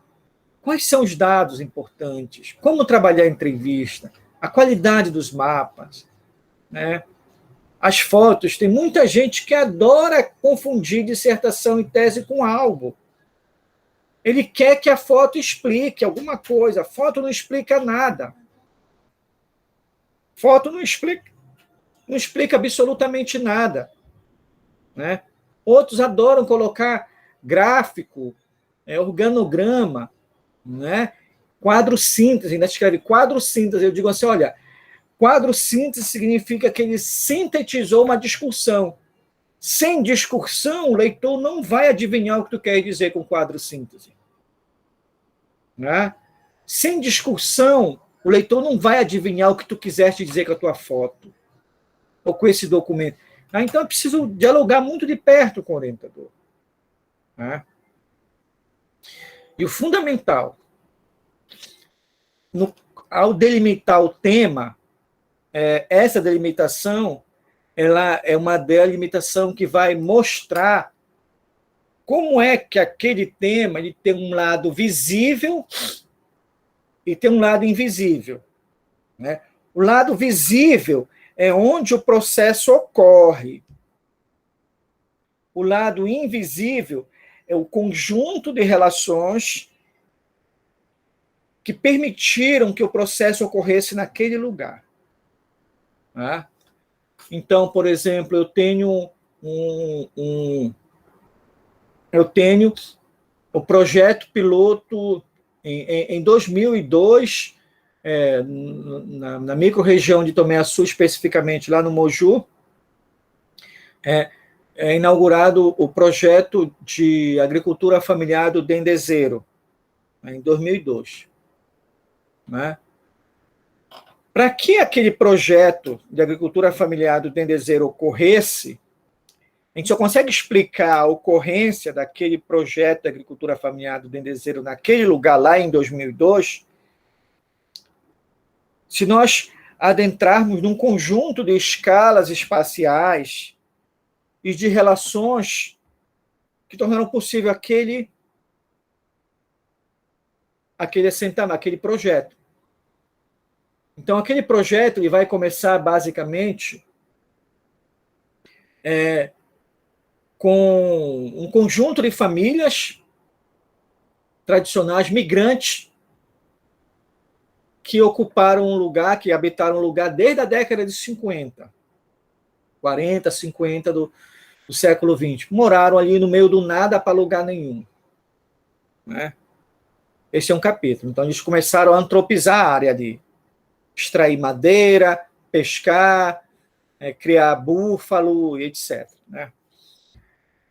[SPEAKER 1] quais são os dados importantes, como trabalhar a entrevista, a qualidade dos mapas, né? As fotos. Tem muita gente que adora confundir dissertação e tese com algo. Ele quer que a foto explique alguma coisa. A foto não explica nada. Foto não explica absolutamente nada, né? Outros adoram colocar gráfico, organograma, né? Quadro síntese, ainda escreve quadro síntese. Eu digo assim, olha, quadro síntese significa que ele sintetizou uma discussão. Sem discussão, o leitor não vai adivinhar o que tu quer dizer com quadro síntese, né? Sem discussão, o leitor não vai adivinhar o que tu quiseste dizer com a tua foto ou com esse documento. Então, é preciso dialogar muito de perto com o orientador, né? E o fundamental, ao delimitar o tema, essa delimitação, ela é uma delimitação que vai mostrar como é que aquele tema ele tem um lado visível e tem um lado invisível, né? O lado visível é onde o processo ocorre. O lado invisível é o conjunto de relações que permitiram que o processo ocorresse naquele lugar, né? Então, por exemplo, eu tenho o projeto piloto em 2002, na microrregião de Tomé-Açu, especificamente lá no Moju, é inaugurado o projeto de agricultura familiar do Dendezeiro, em 2002. Né? Para que aquele projeto de agricultura familiar do Dendezeiro ocorresse, a gente só consegue explicar a ocorrência daquele projeto de agricultura familiar do Dendezeiro naquele lugar lá em 2002, se nós adentrarmos num conjunto de escalas espaciais e de relações que tornaram possível aquele assentamento, aquele projeto. Então, aquele projeto ele vai começar, basicamente, com um conjunto de famílias tradicionais, migrantes, que ocuparam um lugar, que habitaram um lugar desde a década de 50, 40, 50 do século XX. Moraram ali no meio do nada para lugar nenhum, né? Esse é um capítulo. Então, eles começaram a antropizar a área ali. Extrair madeira, pescar, criar búfalo, etc. Né?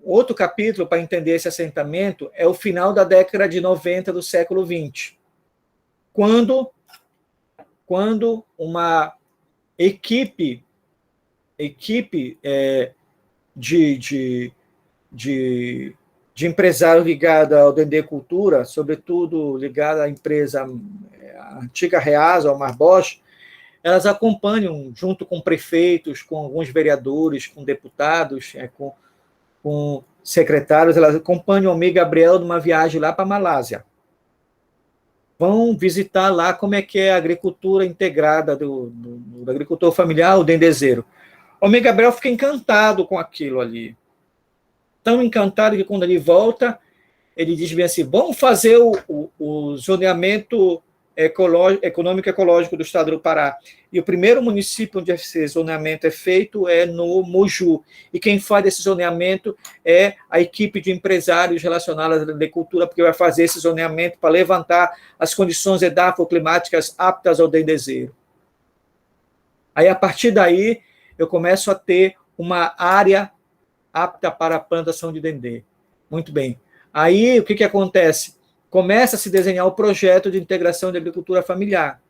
[SPEAKER 1] Outro capítulo para entender esse assentamento é o final da década de 90 do século XX, quando uma equipe de empresários ligada ao Dendecultura, sobretudo ligada à empresa a antiga Reasa, ao Mar Bosch, elas acompanham, junto com prefeitos, com alguns vereadores, com deputados, com secretários, elas acompanham o Almir Gabriel numa viagem lá para a Malásia. vão visitar lá como é que é a agricultura integrada do agricultor familiar, o dendezeiro. O homem Gabriel fica encantado com aquilo ali. Tão encantado que quando ele volta, ele diz bem assim, vamos fazer o zoneamento econômico ecológico do estado do Pará. E o primeiro município onde esse zoneamento é feito é no Moju. E quem faz esse zoneamento é a equipe de empresários relacionados à agricultura, porque vai fazer esse zoneamento para levantar as condições edafoclimáticas aptas ao dendezeiro. Aí, a partir daí, eu começo a ter uma área apta para a plantação de dendê. Muito bem. Aí, o que acontece? Começa a se desenhar o projeto de integração de agricultura familiar,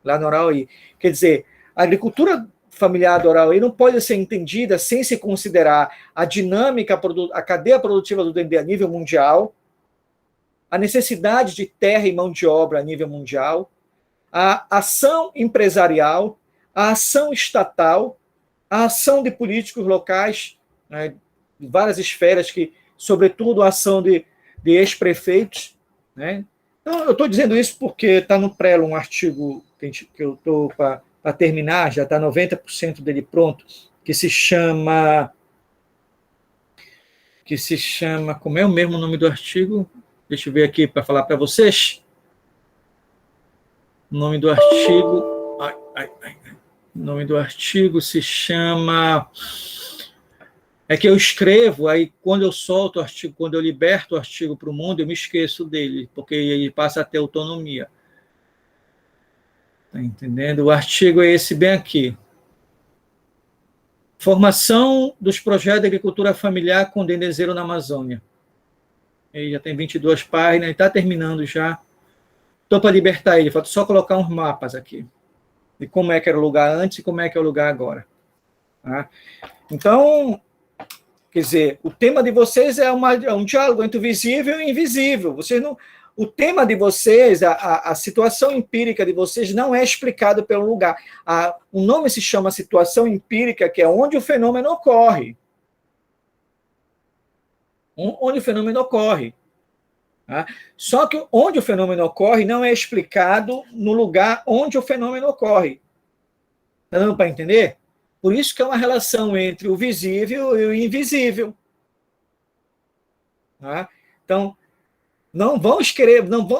[SPEAKER 1] lá no Orauí. Quer dizer, a agricultura familiar do Orauí não pode ser entendida sem se considerar a dinâmica, a cadeia produtiva do dendê a nível mundial, a necessidade de terra e mão de obra a nível mundial, a ação empresarial, a ação estatal, a ação de políticos locais, né, de várias esferas, que, sobretudo a ação de ex-prefeitos. Né? Então, eu estou dizendo isso porque está no Prelo um artigo que eu estou para terminar, já está 90% dele pronto, que se chama, como é o mesmo nome do artigo? Deixa eu ver aqui para falar para vocês. O nome do artigo, o nome do artigo se chama... É que eu escrevo, aí quando eu solto o artigo, quando eu liberto o artigo para o mundo, eu me esqueço dele, porque ele passa a ter autonomia. Está entendendo? O artigo é esse bem aqui. Formação dos projetos de agricultura familiar com dendezeiro na Amazônia. Ele já tem 22 páginas, está terminando já. Estou para libertar ele, falta só colocar uns mapas aqui, de como é que era o lugar antes e como é que é o lugar agora. Tá? Então... Quer dizer, o tema de vocês é um diálogo entre o visível e o invisível. Vocês não, o tema de vocês, a situação empírica de vocês não é explicada pelo lugar. O nome se chama situação empírica, que é onde o fenômeno ocorre. Onde o fenômeno ocorre. Tá? Só que onde o fenômeno ocorre não é explicado no lugar onde o fenômeno ocorre. Está dando para entender? Por isso que é uma relação entre o visível e o invisível. Tá? Então,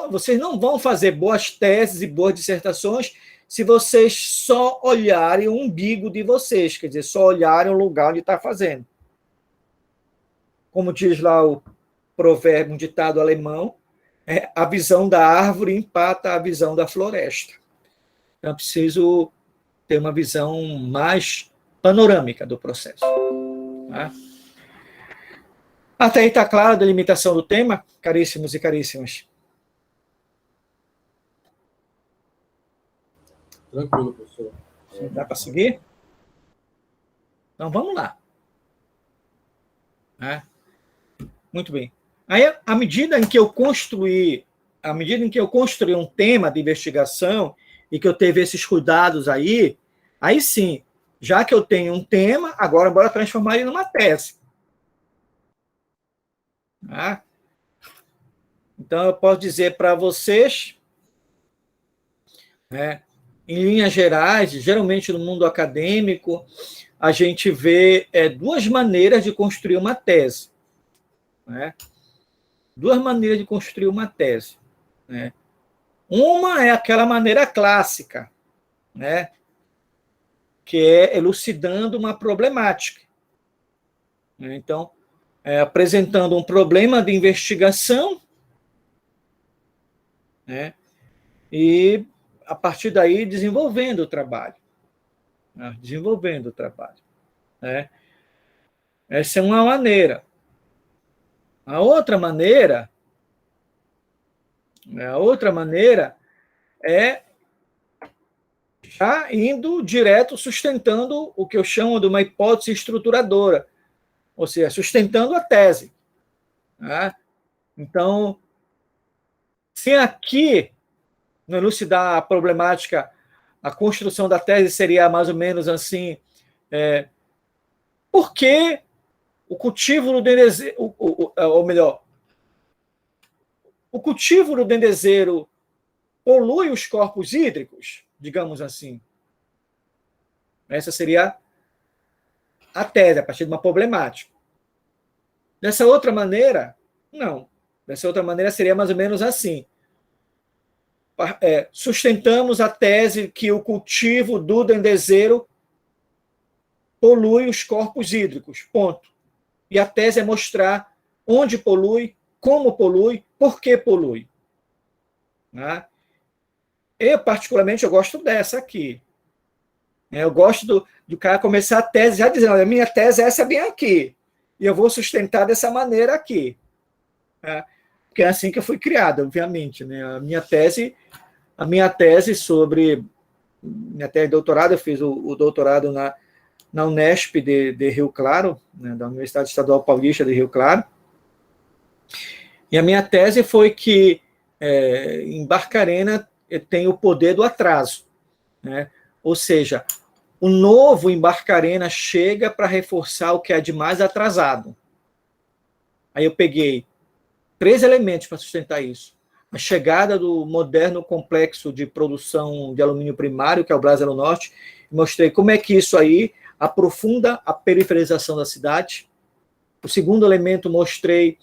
[SPEAKER 1] vocês não vão fazer boas teses e boas dissertações se vocês só olharem o umbigo de vocês, quer dizer, só olharem o lugar onde está fazendo. Como diz lá o provérbio, um ditado alemão, a visão da árvore empata a visão da floresta. Então, é preciso ter uma visão mais panorâmica do processo. Tá? Até aí está clara a delimitação do tema, caríssimos e caríssimas?
[SPEAKER 8] Tranquilo, professor.
[SPEAKER 1] Dá para seguir? Então, vamos lá. Muito bem. Aí, à medida em que eu construí um tema de investigação e que eu teve esses cuidados aí sim, já que eu tenho um tema, agora bora transformar ele numa tese. Tá? Então, eu posso dizer para vocês, em linhas gerais, geralmente no mundo acadêmico, a gente vê duas maneiras de construir uma tese. Duas maneiras de construir uma tese. Uma é aquela maneira clássica, que é elucidando uma problemática. Então, apresentando um problema de investigação, e, a partir daí, desenvolvendo o trabalho. Essa é uma maneira. A outra maneira é já indo direto, sustentando o que eu chamo de uma hipótese estruturadora, ou seja, sustentando a tese. Então, se aqui, no elucidar a problemática, a construção da tese seria mais ou menos assim, por que o cultivo do dendezeiro, ou melhor, o cultivo do dendezeiro polui os corpos hídricos, digamos assim. Essa seria a tese, a partir de uma problemática. Dessa outra maneira, não. Dessa outra maneira seria mais ou menos assim. Sustentamos a tese que o cultivo do dendezeiro polui os corpos hídricos, ponto. E a tese é mostrar onde polui, como polui, por que polui. Né? Eu, particularmente, eu gosto dessa aqui. Eu gosto do cara começar a tese já dizendo, olha, a minha tese é essa bem aqui, e eu vou sustentar dessa maneira aqui. Né? Porque é assim que eu fui criado, obviamente. Né? A minha tese sobre... Minha tese de doutorado, eu fiz o doutorado na Unesp de Rio Claro, né, da Universidade Estadual Paulista de Rio Claro. E a minha tese foi que em Barcarena tem o poder do atraso. Né? Ou seja, o novo em Barcarena chega para reforçar o que é de mais atrasado. Aí eu peguei 3 elementos para sustentar isso. A chegada do moderno complexo de produção de alumínio primário, que é o Brás Aeronorte, e mostrei como é que isso aí aprofunda a periferização da cidade. O segundo elemento, mostrei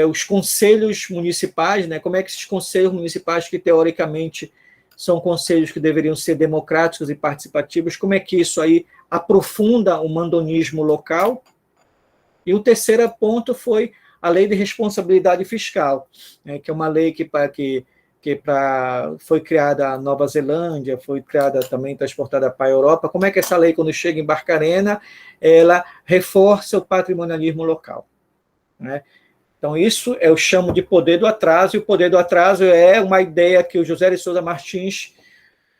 [SPEAKER 1] os conselhos municipais, né, como é que esses conselhos municipais, que teoricamente são conselhos que deveriam ser democráticos e participativos, como é que isso aí aprofunda o mandonismo local. E o terceiro ponto foi a lei de responsabilidade fiscal, né, que é uma lei que foi criada na Nova Zelândia, foi criada também, transportada para a Europa. Como é que essa lei, quando chega em Barcarena, ela reforça o patrimonialismo local. Né? Então, isso eu chamo de poder do atraso, e o poder do atraso é uma ideia que o José de Souza Martins,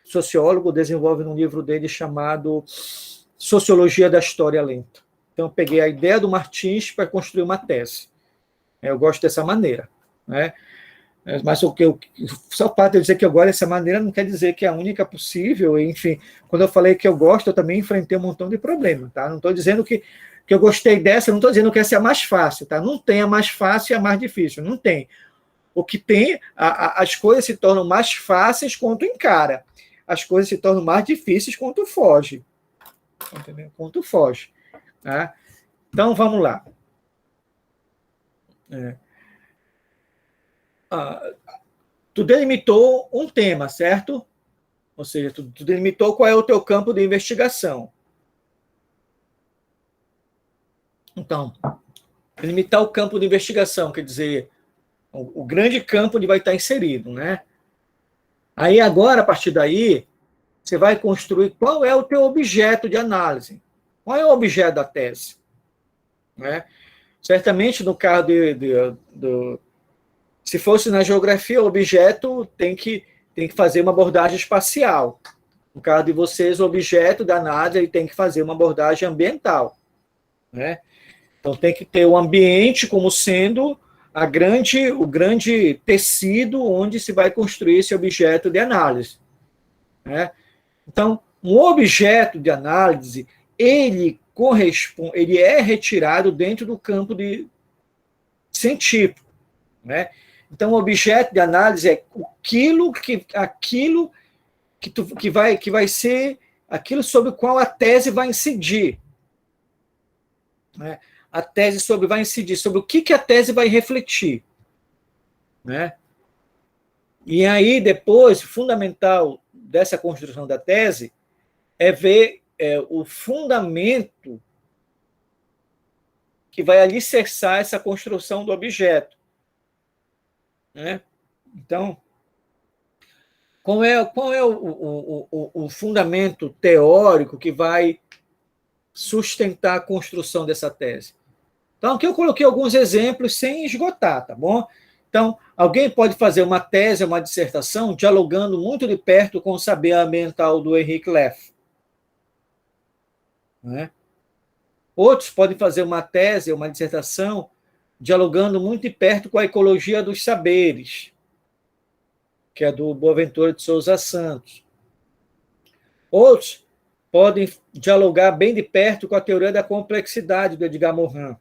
[SPEAKER 1] sociólogo, desenvolve num livro dele chamado Sociologia da História Lenta. Então, eu peguei a ideia do Martins para construir uma tese. Eu gosto dessa maneira. Né? Mas só o fato de eu dizer que eu gosto dessa maneira não quer dizer que é a única possível. Enfim, quando eu falei que eu gosto, eu também enfrentei um montão de problemas. Tá? Não estou dizendo que eu gostei dessa, não estou dizendo que essa é a mais fácil. Tá? Não tem a mais fácil e a mais difícil. Não tem. O que tem, as coisas se tornam mais fáceis quando encara. As coisas se tornam mais difíceis quando foge. Entendeu? Quando foge. Tá? Então, vamos lá. Tu delimitou um tema, certo? Ou seja, tu delimitou qual é o teu campo de investigação. Então, delimitar o campo de investigação, quer dizer, o grande campo onde vai estar inserido, né? Aí agora, a partir daí, você vai construir qual é o teu objeto de análise. Qual é o objeto da tese? Né? Certamente, no caso se fosse na geografia, o objeto tem que fazer uma abordagem espacial. No caso de vocês, o objeto da análise ele tem que fazer uma abordagem ambiental. Né? Então, tem que ter o ambiente como sendo o grande tecido onde se vai construir esse objeto de análise. Né? Então, um objeto de análise, ele é retirado dentro do campo científico. Né? Então, o objeto de análise é aquilo que vai ser aquilo sobre o qual a tese vai incidir. Né? A tese vai incidir sobre o que a tese vai refletir. Né? E aí, depois, o fundamental dessa construção da tese é ver o fundamento que vai alicerçar essa construção do objeto. Né? Então, qual é o fundamento teórico que vai sustentar a construção dessa tese? Então, aqui eu coloquei alguns exemplos sem esgotar, tá bom? Então, alguém pode fazer uma tese, uma dissertação, dialogando muito de perto com o saber ambiental do Henrique Leff. Né? Outros podem fazer uma tese, uma dissertação, dialogando muito de perto com a ecologia dos saberes, que é do Boaventura de Souza Santos. Outros podem dialogar bem de perto com a teoria da complexidade do Edgar Morin. O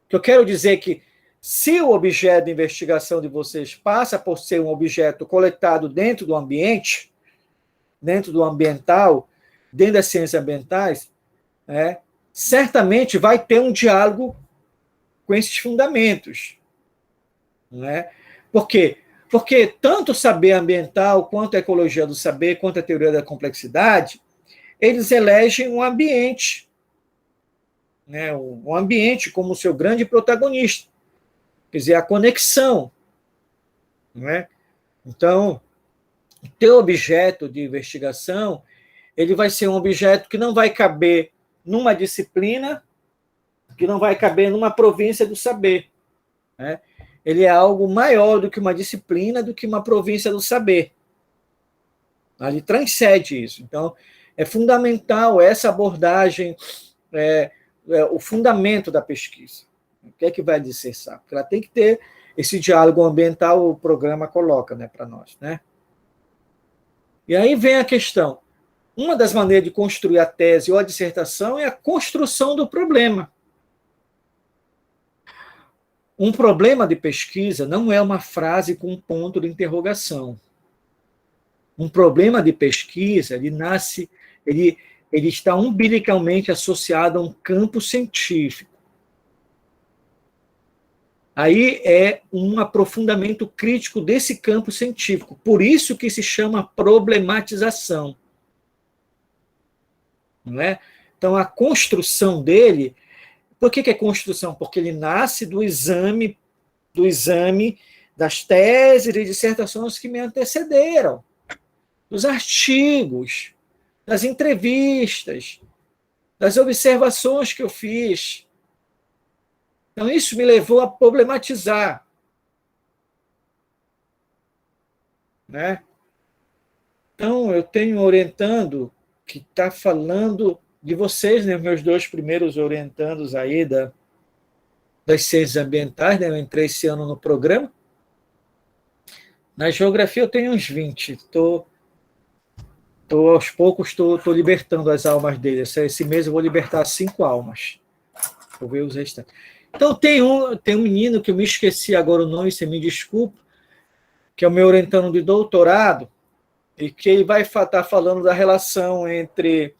[SPEAKER 1] que eu quero dizer é que Se o objeto de investigação de vocês passa por ser um objeto coletado dentro do ambiente, dentro do ambiental, dentro das ciências ambientais, certamente vai ter um diálogo com esses fundamentos. Não é? Por quê? Porque tanto o saber ambiental, quanto a ecologia do saber, quanto a teoria da complexidade, eles elegem um ambiente, né? Um ambiente como seu grande protagonista. Quer dizer, a conexão. Não é? Então, o teu objeto de investigação, ele vai ser um objeto que não vai caber numa disciplina, que não vai caber numa província do saber. Né? Ele é algo maior do que uma disciplina, do que uma província do saber. Ele transcende isso. Então, é fundamental essa abordagem, o fundamento da pesquisa. O que é que vai alicerçar? Porque ela tem que ter esse diálogo ambiental, o programa coloca, né, para nós. Né? E aí vem a questão. Uma das maneiras de construir a tese ou a dissertação é a construção do problema. Um problema de pesquisa não é uma frase com um ponto de interrogação. Um problema de pesquisa, ele está umbilicalmente associado a um campo científico. Aí é um aprofundamento crítico desse campo científico. Por isso que se chama problematização. Não é? Então, a construção dele... Por que é construção? Porque ele nasce do exame das teses e dissertações que me antecederam, dos artigos, das entrevistas, das observações que eu fiz. Então, isso me levou a problematizar. Né? Então, eu tenho orientando que está falando de vocês, né, meus dois primeiros orientandos aí das ciências ambientais, né, eu entrei esse ano no programa. Na geografia eu tenho uns 20, aos poucos estou libertando as almas deles. Esse mês eu vou libertar 5 almas. Vou ver os restantes. Então tem um menino que eu me esqueci agora o nome, você me desculpa, que é o meu orientando de doutorado, e que ele vai estar falando da relação entre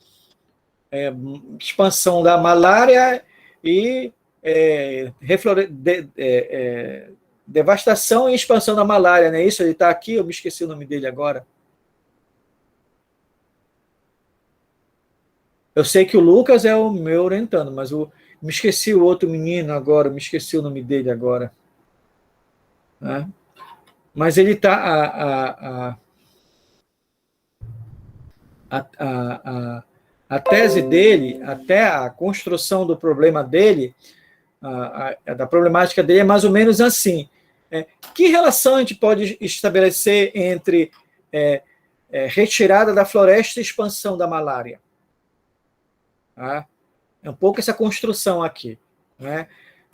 [SPEAKER 1] expansão da malária e devastação e expansão da malária, não é isso? Ele está aqui, eu me esqueci o nome dele agora. Eu sei que o Lucas é o meu orientando, mas me esqueci o outro menino agora, me esqueci o nome dele agora. Né? Mas ele está... A tese dele, até a construção do problema dele, da problemática dele, é mais ou menos assim. Que relação a gente pode estabelecer entre retirada da floresta e expansão da malária? É um pouco essa construção aqui. Né?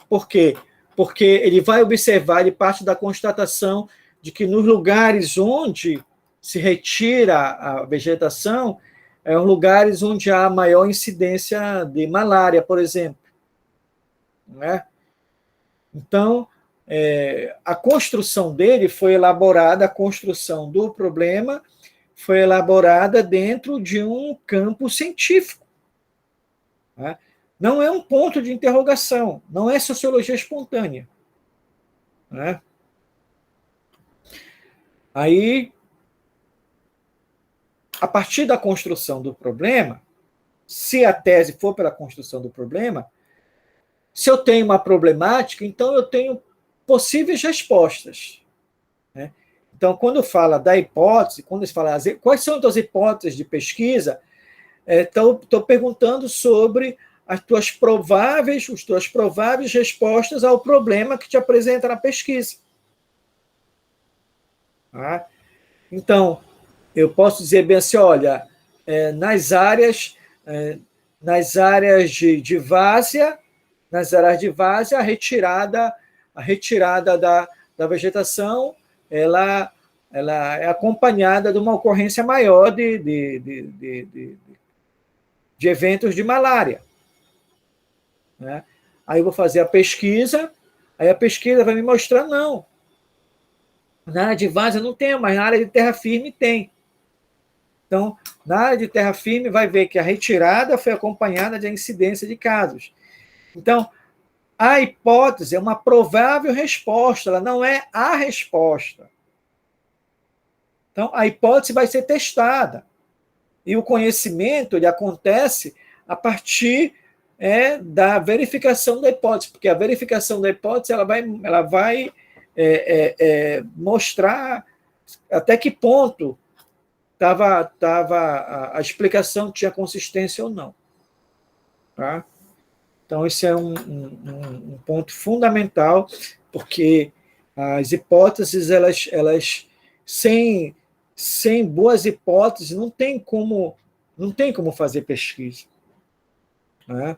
[SPEAKER 1] Por quê? Porque ele vai observar, ele parte da constatação de que nos lugares onde se retira a vegetação, lugares onde há maior incidência de malária, por exemplo. Não é? Então, a construção dele foi elaborada, a construção do problema foi elaborada dentro de um campo científico. Não é? Não é um ponto de interrogação, não é sociologia espontânea. Não é? Aí, a partir da construção do problema, se a tese for pela construção do problema, se eu tenho uma problemática, então eu tenho possíveis respostas. Né? Então, quando fala da hipótese, quando se fala quais são as hipóteses de pesquisa, estou perguntando sobre as tuas prováveis respostas ao problema que te apresenta na pesquisa. Tá? Então, eu posso dizer bem assim, olha, nas áreas de várzea, a retirada da vegetação, ela é acompanhada de uma ocorrência maior de eventos de malária. Né? Aí eu vou fazer a pesquisa, Aí a pesquisa vai me mostrar, não. Na área de várzea não tem, mas na área de terra firme tem. Então, na área de terra firme, vai ver que a retirada foi acompanhada de incidência de casos. Então, a hipótese é uma provável resposta, ela não é a resposta. Então, a hipótese vai ser testada. E o conhecimento ele acontece a partir da verificação da hipótese, porque a verificação da hipótese ela vai mostrar até que ponto a explicação tinha consistência ou não. Tá? Então, esse é um ponto fundamental, porque as hipóteses, elas sem boas hipóteses, não tem como fazer pesquisa. Né?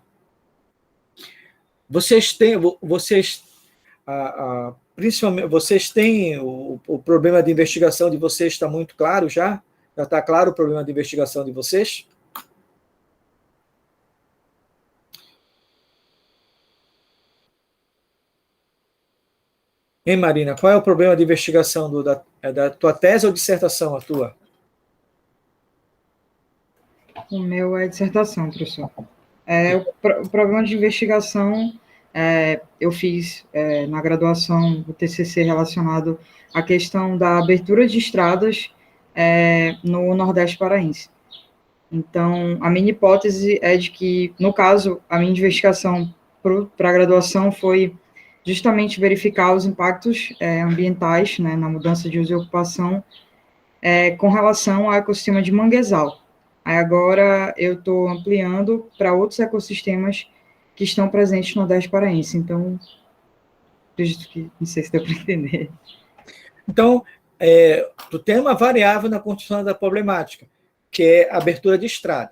[SPEAKER 1] Principalmente, vocês têm o problema de investigação de vocês está muito claro já? Já está claro o problema de investigação de vocês? Hein, Marina? Qual é o problema de investigação da tua tese ou dissertação, a tua?
[SPEAKER 6] O meu é dissertação, professor. O problema de investigação, eu fiz na graduação o TCC relacionado à questão da abertura de estradas no Nordeste paraense. Então, a minha hipótese é de que, no caso, a minha investigação para a graduação foi justamente verificar os impactos ambientais, né, na mudança de uso e ocupação com relação ao ecossistema de manguezal. Aí agora eu estou ampliando para outros ecossistemas que estão presentes no Nordeste paraense. Então, acredito que, não sei se deu para entender.
[SPEAKER 1] Então, tu tem uma variável na construção da problemática, que é a abertura de estrada.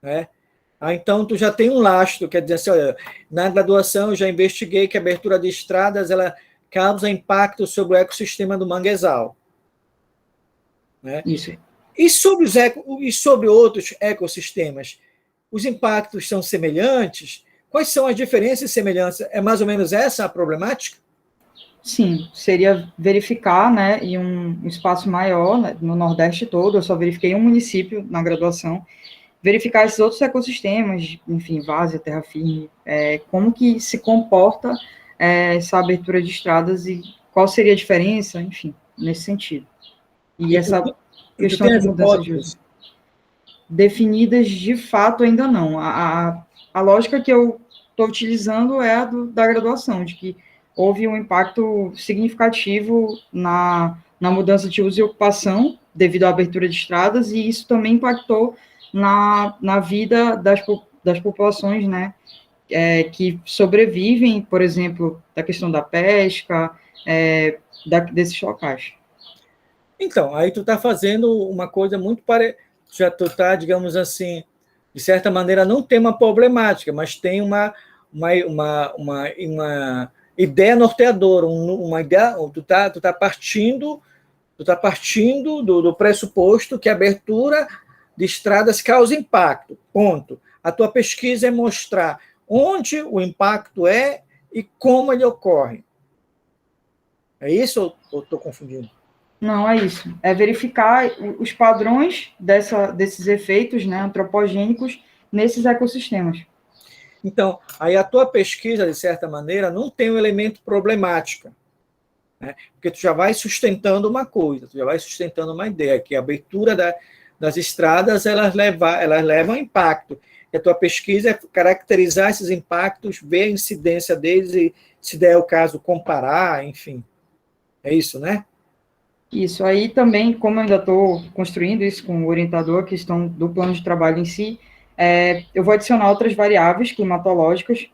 [SPEAKER 1] Né? Então, tu já tem um lastro, quer dizer assim, olha, na graduação eu já investiguei que a abertura de estradas ela causa impacto sobre o ecossistema do manguezal. Né?
[SPEAKER 6] Isso.
[SPEAKER 1] E sobre outros ecossistemas, os impactos são semelhantes? Quais são as diferenças e semelhanças? É mais ou menos essa a problemática?
[SPEAKER 6] Sim, seria verificar, né, em um espaço maior, né, no Nordeste todo, eu só verifiquei um município na graduação, verificar esses outros ecossistemas, enfim, várzea, terra firme, como que se comporta essa abertura de estradas e qual seria a diferença, enfim, nesse sentido. E essa questão de mudança de uso. Definidas, de fato, ainda não. A lógica que eu estou utilizando é a da graduação, de que houve um impacto significativo na mudança de uso e ocupação devido à abertura de estradas, e isso também impactou na vida das populações, né, que sobrevivem, por exemplo, da questão da pesca, desses locais.
[SPEAKER 1] Então, aí tu está fazendo uma coisa muito parecida, já tu está, digamos assim, de certa maneira, não tem uma problemática, mas tem uma ideia norteadora, uma ideia, tu tá partindo do pressuposto que a abertura de estradas causa impacto, ponto. A tua pesquisa é mostrar onde o impacto e como ele ocorre. É isso ou estou confundindo?
[SPEAKER 6] Não, é isso. É verificar os padrões desses efeitos, né, antropogênicos nesses ecossistemas.
[SPEAKER 1] Então, aí a tua pesquisa, de certa maneira, não tem um elemento problemática, né? Porque tu já vai sustentando uma coisa, tu já vai sustentando uma ideia, que a abertura das estradas, elas levam a impacto. E a tua pesquisa é caracterizar esses impactos, ver a incidência deles e, se der o caso, comparar, enfim. É isso, né?
[SPEAKER 6] Isso. Aí também, como eu ainda estou construindo isso com o orientador, a questão do plano de trabalho em si, eu vou adicionar outras variáveis climatológicas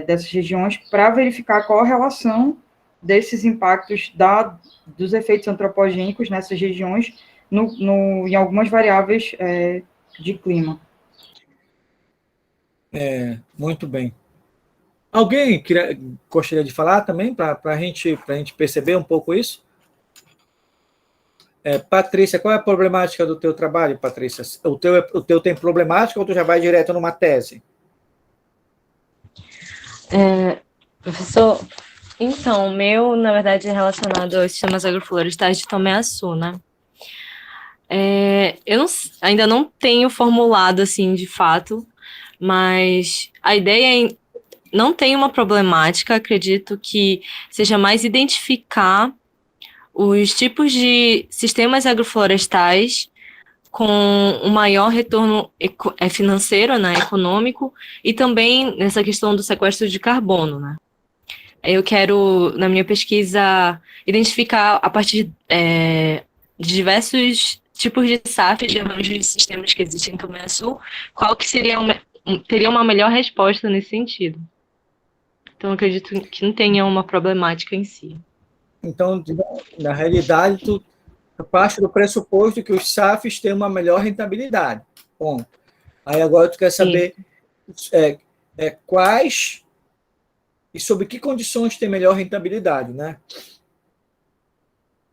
[SPEAKER 6] dessas regiões para verificar qual a relação desses impactos dos efeitos antropogênicos nessas regiões em algumas variáveis de clima.
[SPEAKER 1] Muito bem. Alguém gostaria de falar também, para a gente perceber um pouco isso? Patrícia, qual é a problemática do teu trabalho, Patrícia? O teu tem problemática ou tu já vai direto numa tese?
[SPEAKER 4] Professor, então, o meu, na verdade, é relacionado aos sistemas agroflorestais de Tomé-Açu, né? Eu ainda não tenho formulado, assim, de fato, mas a ideia não tem uma problemática, acredito que seja mais identificar os tipos de sistemas agroflorestais com um maior retorno financeiro, né, econômico, e também nessa questão do sequestro de carbono, né? Eu quero, na minha pesquisa, identificar a partir de diversos tipos de SAF, de arranjos de sistemas que existem em Tomé-Açu, qual que teria uma melhor resposta nesse sentido. Então, eu acredito que não tenha uma problemática em si.
[SPEAKER 1] Então, na realidade, tu parte do pressuposto que os SAFs têm uma melhor rentabilidade. Bom, aí agora tu quer saber quais e sob que condições tem melhor rentabilidade, né?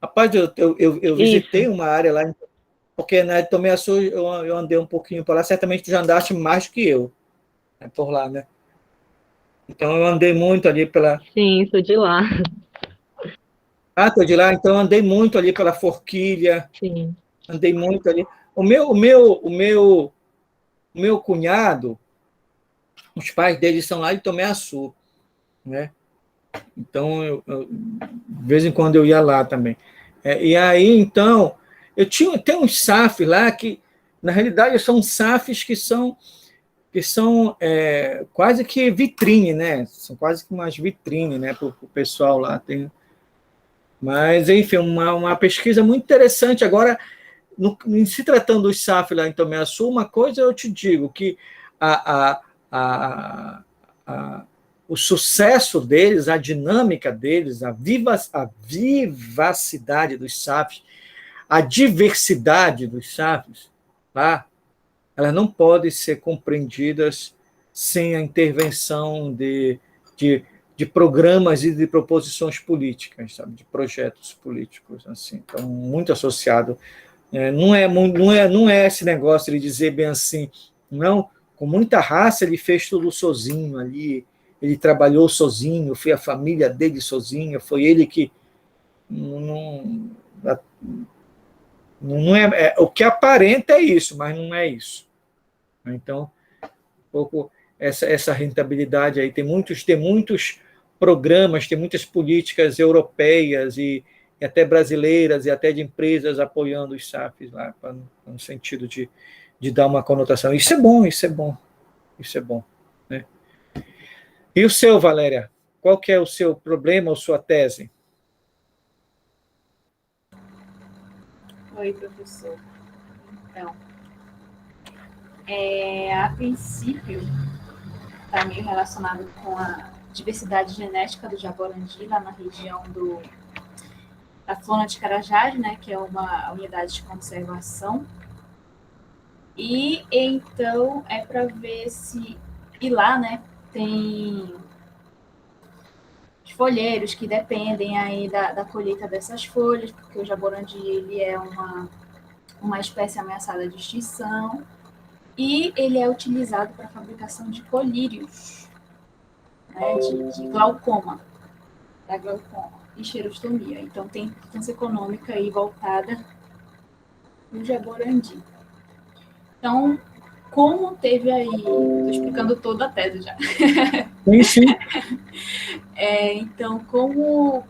[SPEAKER 1] Rapaz, eu visitei uma área lá, porque na Tomé-Açu eu andei um pouquinho por lá, certamente tu já andaste mais do que eu, né, por lá, né? Então eu andei muito ali pela...
[SPEAKER 4] Sim, sou de lá.
[SPEAKER 1] Ah, tô de lá, então eu andei muito ali pela Forquilha,
[SPEAKER 4] Sim.
[SPEAKER 1] andei muito ali. O meu cunhado, os pais dele são lá de Tomé-Açu, né? Então, de vez em quando eu ia lá também. E aí, então, tem uns SAFs lá que, na realidade, são SAFs que são quase que vitrine, né? São quase que umas vitrines, né, para o pessoal lá. Mas, enfim, uma pesquisa muito interessante. Agora, em se tratando dos SAF lá em Tomé-Açu, uma coisa eu te digo, que o sucesso deles, a dinâmica deles, a vivacidade dos SAFs, a diversidade dos SAFs, tá? Elas não podem ser compreendidas sem a intervenção de programas e de proposições políticas, sabe? De projetos políticos, assim, então, muito associado. Não é esse negócio de dizer bem assim, não, com muita raça ele fez tudo sozinho ali, ele trabalhou sozinho, foi a família dele sozinha, foi ele que não é o que aparenta é isso, mas não é isso. Então, um pouco essa rentabilidade aí, tem muitos programas, tem muitas políticas europeias e até brasileiras e até de empresas apoiando os SAFs lá, no sentido de dar uma conotação. Isso é bom, isso é bom, isso é bom, né? E o seu, Valéria? Qual que é o seu problema ou sua tese?
[SPEAKER 7] Oi, professor. Então, a princípio, está meio relacionado com a diversidade genética do jaborandi, lá na região da Flona de Carajás, né, que é uma unidade de conservação. E então é para ver se... E lá, né, tem os folheiros que dependem aí da colheita dessas folhas, porque o jaborandi ele é uma espécie ameaçada de extinção, e ele é utilizado para a fabricação de colírios, né, de glaucoma, da glaucoma e xerostomia. Então tem importância econômica aí voltada no jaborandi. Então, como teve aí... Estou explicando toda a tese já.
[SPEAKER 1] Sim.
[SPEAKER 7] Então, como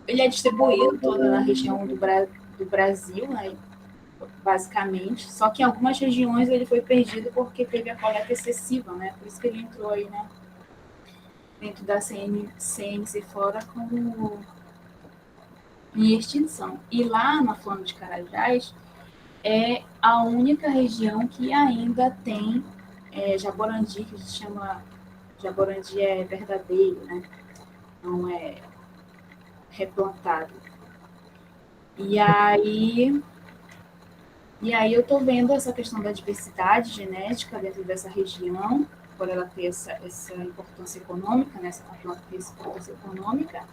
[SPEAKER 7] ele é distribuído toda na região do Brasil, né, basicamente, só que em algumas regiões ele foi perdido porque teve a coleta excessiva, né? Por isso que ele entrou aí, né, dentro da CNC Flora como em extinção. E lá na Flona de Carajás é a única região que ainda tem jaborandi, que se chama jaborandi verdadeiro, né? Não é replantado. E aí eu estou vendo essa questão da diversidade genética dentro dessa região, por ela ter essa importância econômica, né? Essa importância econômica,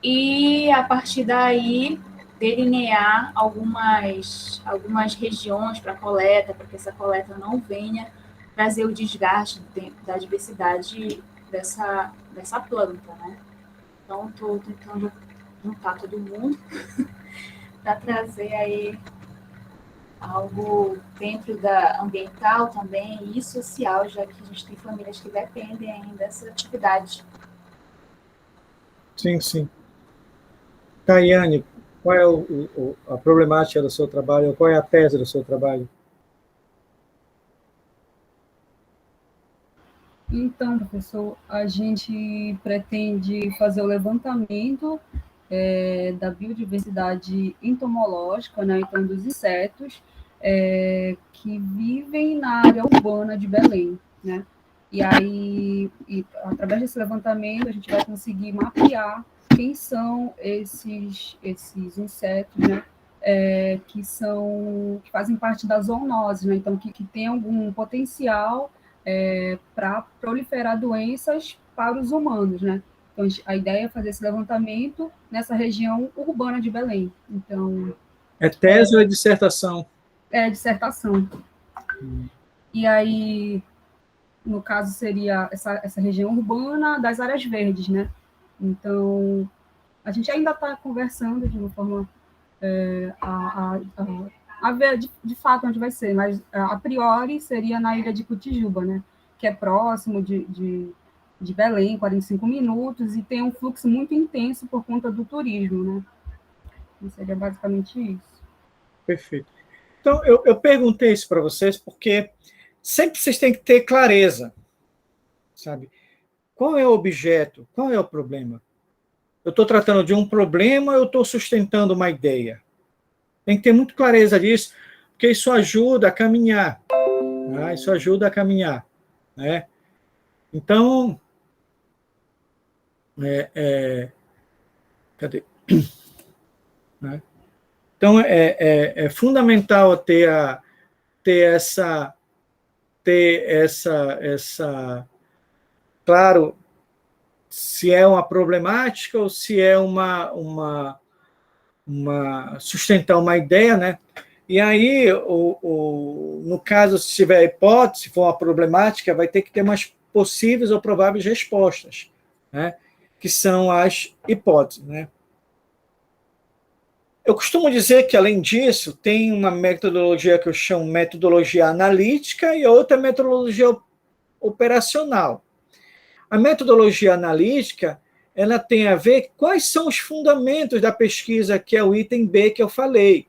[SPEAKER 7] e a partir daí delinear algumas regiões para coleta, para que essa coleta não venha trazer o desgaste da diversidade dessa planta, né? Então, estou tentando juntar todo mundo para trazer aí algo dentro da ambiental também e social, já que a gente tem famílias que dependem ainda dessa atividade.
[SPEAKER 1] Sim, sim. Tayane, qual é a problemática do seu trabalho? Qual é a tese do seu trabalho?
[SPEAKER 8] Então, professor, a gente pretende fazer o levantamento da biodiversidade entomológica, né, então dos insetos que vivem na área urbana de Belém, né? E aí, através desse levantamento, a gente vai conseguir mapear quem são esses insetos, né? Que fazem parte da zoonose, né? Então, que tem algum potencial para proliferar doenças para os humanos, né? Então, a ideia é fazer esse levantamento nessa região urbana de Belém. Então,
[SPEAKER 1] É tese ou é dissertação?
[SPEAKER 8] é dissertação. E aí, no caso, seria essa região urbana das áreas verdes, né? Então, a gente ainda está conversando de uma forma a ver de fato onde vai ser, mas a priori seria na ilha de Cotijuba, né? Que é próximo de Belém, 45 minutos, e tem um fluxo muito intenso por conta do turismo, né? E seria basicamente isso.
[SPEAKER 1] Perfeito. Então, eu perguntei isso para vocês porque sempre vocês têm que ter clareza, sabe? Qual é o objeto? Qual é o problema? Eu estou tratando de um problema ou eu estou sustentando uma ideia? Tem que ter muito clareza disso, porque isso ajuda a caminhar. Né? Isso ajuda a caminhar. Né? Então, cadê? Né? Então, é fundamental ter essa, claro, se é uma problemática ou se é sustentar uma ideia, né? E aí, no caso, se tiver hipótese, se for uma problemática, vai ter que ter umas possíveis ou prováveis respostas, né? Que são as hipóteses, né? Eu costumo dizer que, além disso, tem uma metodologia que eu chamo metodologia analítica e outra metodologia operacional. A metodologia analítica, ela tem a ver com quais são os fundamentos da pesquisa, que é o item B que eu falei.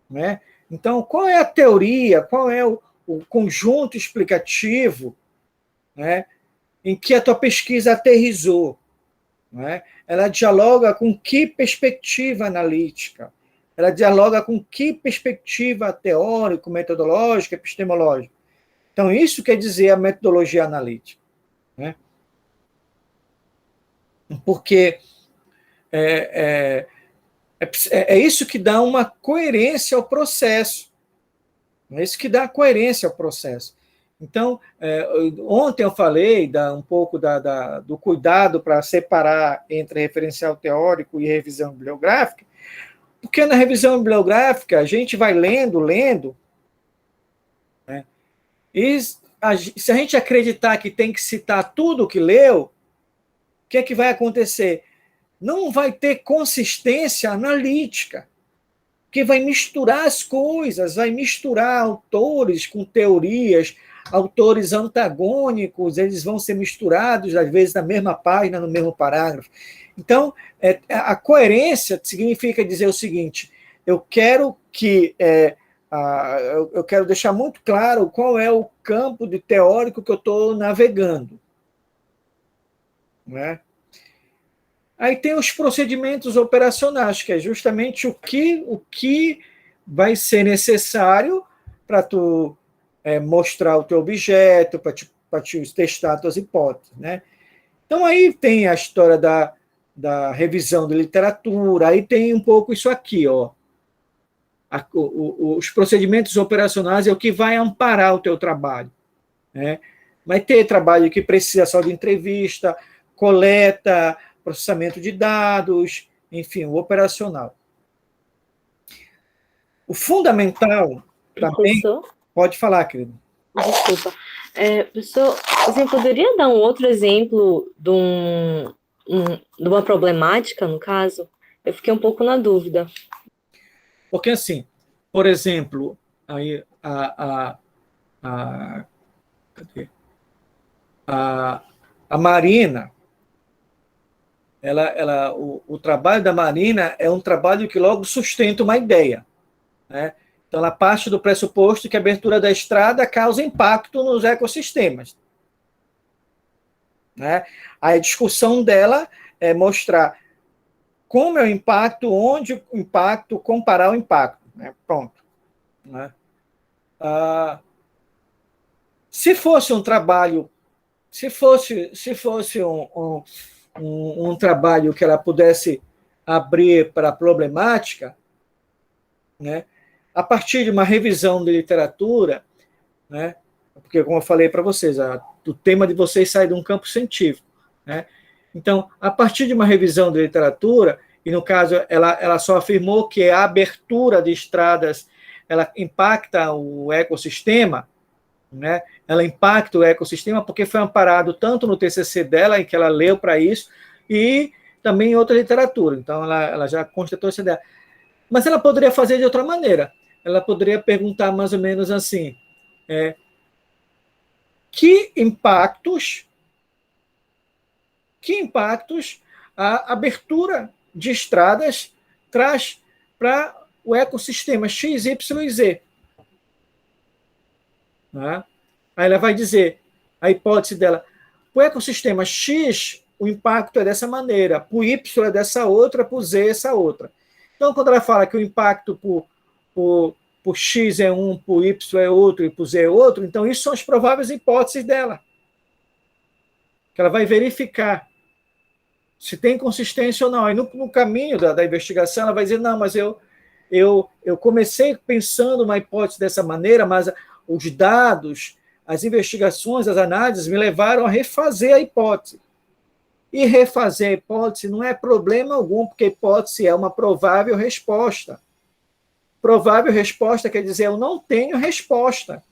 [SPEAKER 1] Né? Então, qual é a teoria, qual é o conjunto explicativo, né, em que a tua pesquisa aterrizou? Né? Ela dialoga com que perspectiva analítica? Ela dialoga com que perspectiva teórica, metodológica, epistemológica? Então, isso quer dizer a metodologia analítica. Né? Porque é isso que dá uma coerência ao processo. É isso que dá coerência ao processo. Então, ontem eu falei um pouco do cuidado para separar entre referencial teórico e revisão bibliográfica, porque na revisão bibliográfica a gente vai lendo, né? E se a gente acreditar que tem que citar tudo o que leu, o que é que vai acontecer? Não vai ter consistência analítica, que vai misturar as coisas, vai misturar autores com teorias, autores antagônicos, eles vão ser misturados, às vezes, na mesma página, no mesmo parágrafo. Então, a coerência significa dizer o seguinte: eu quero eu quero deixar muito claro qual é o campo de teórico que eu estou navegando. Né? Aí tem os procedimentos operacionais, que é justamente o que vai ser necessário para tu mostrar o teu objeto, para te testar as tuas hipóteses. Né? Então, aí tem a história da revisão de literatura, aí tem um pouco isso aqui, ó. Os procedimentos operacionais é o que vai amparar o teu trabalho. Né? Vai ter trabalho que precisa só de entrevista, coleta, processamento de dados, enfim, o operacional. O fundamental também...
[SPEAKER 9] Professor?
[SPEAKER 1] Pode falar, querido.
[SPEAKER 9] Desculpa.
[SPEAKER 4] Professor, você poderia dar um outro exemplo de uma problemática, no caso? Eu fiquei um pouco na dúvida.
[SPEAKER 1] Porque, assim, por exemplo, aí cadê? A Marina, o trabalho da Marina é um trabalho que logo sustenta uma ideia, né? Então, ela parte do pressuposto que a abertura da estrada causa impacto nos ecossistemas, né? Aí a discussão dela é mostrar como é o impacto, onde o impacto, comparar o impacto, né? Pronto, né? Se fosse um trabalho, se fosse um trabalho que ela pudesse abrir para a problemática, né? A partir de uma revisão de literatura, né? Porque, como eu falei para vocês, o tema de vocês sai de um campo científico, né? Então, a partir de uma revisão de literatura, e no caso ela só afirmou que a abertura de estradas ela impacta o ecossistema, né? Ela impacta o ecossistema porque foi amparado tanto no TCC dela, em que ela leu para isso, e também em outra literatura. Então, ela já constatou essa ideia. Mas ela poderia fazer de outra maneira. Ela poderia perguntar mais ou menos assim, que impactos a abertura de estradas traz para o ecossistema X, Y e Z. Né? Aí ela vai dizer, a hipótese dela, para o ecossistema X, o impacto é dessa maneira, para o Y é dessa outra, para o Z é essa outra. Então, quando ela fala que o impacto por X é um, por Y é outro e por Z é outro, então isso são as prováveis hipóteses dela. Que ela vai verificar se tem consistência ou não. Aí no caminho da investigação, ela vai dizer, não, mas eu comecei pensando uma hipótese dessa maneira, mas os dados, as investigações, as análises me levaram a refazer a hipótese. E refazer a hipótese não é problema algum, porque a hipótese é uma provável resposta. Provável resposta quer dizer, eu não tenho resposta.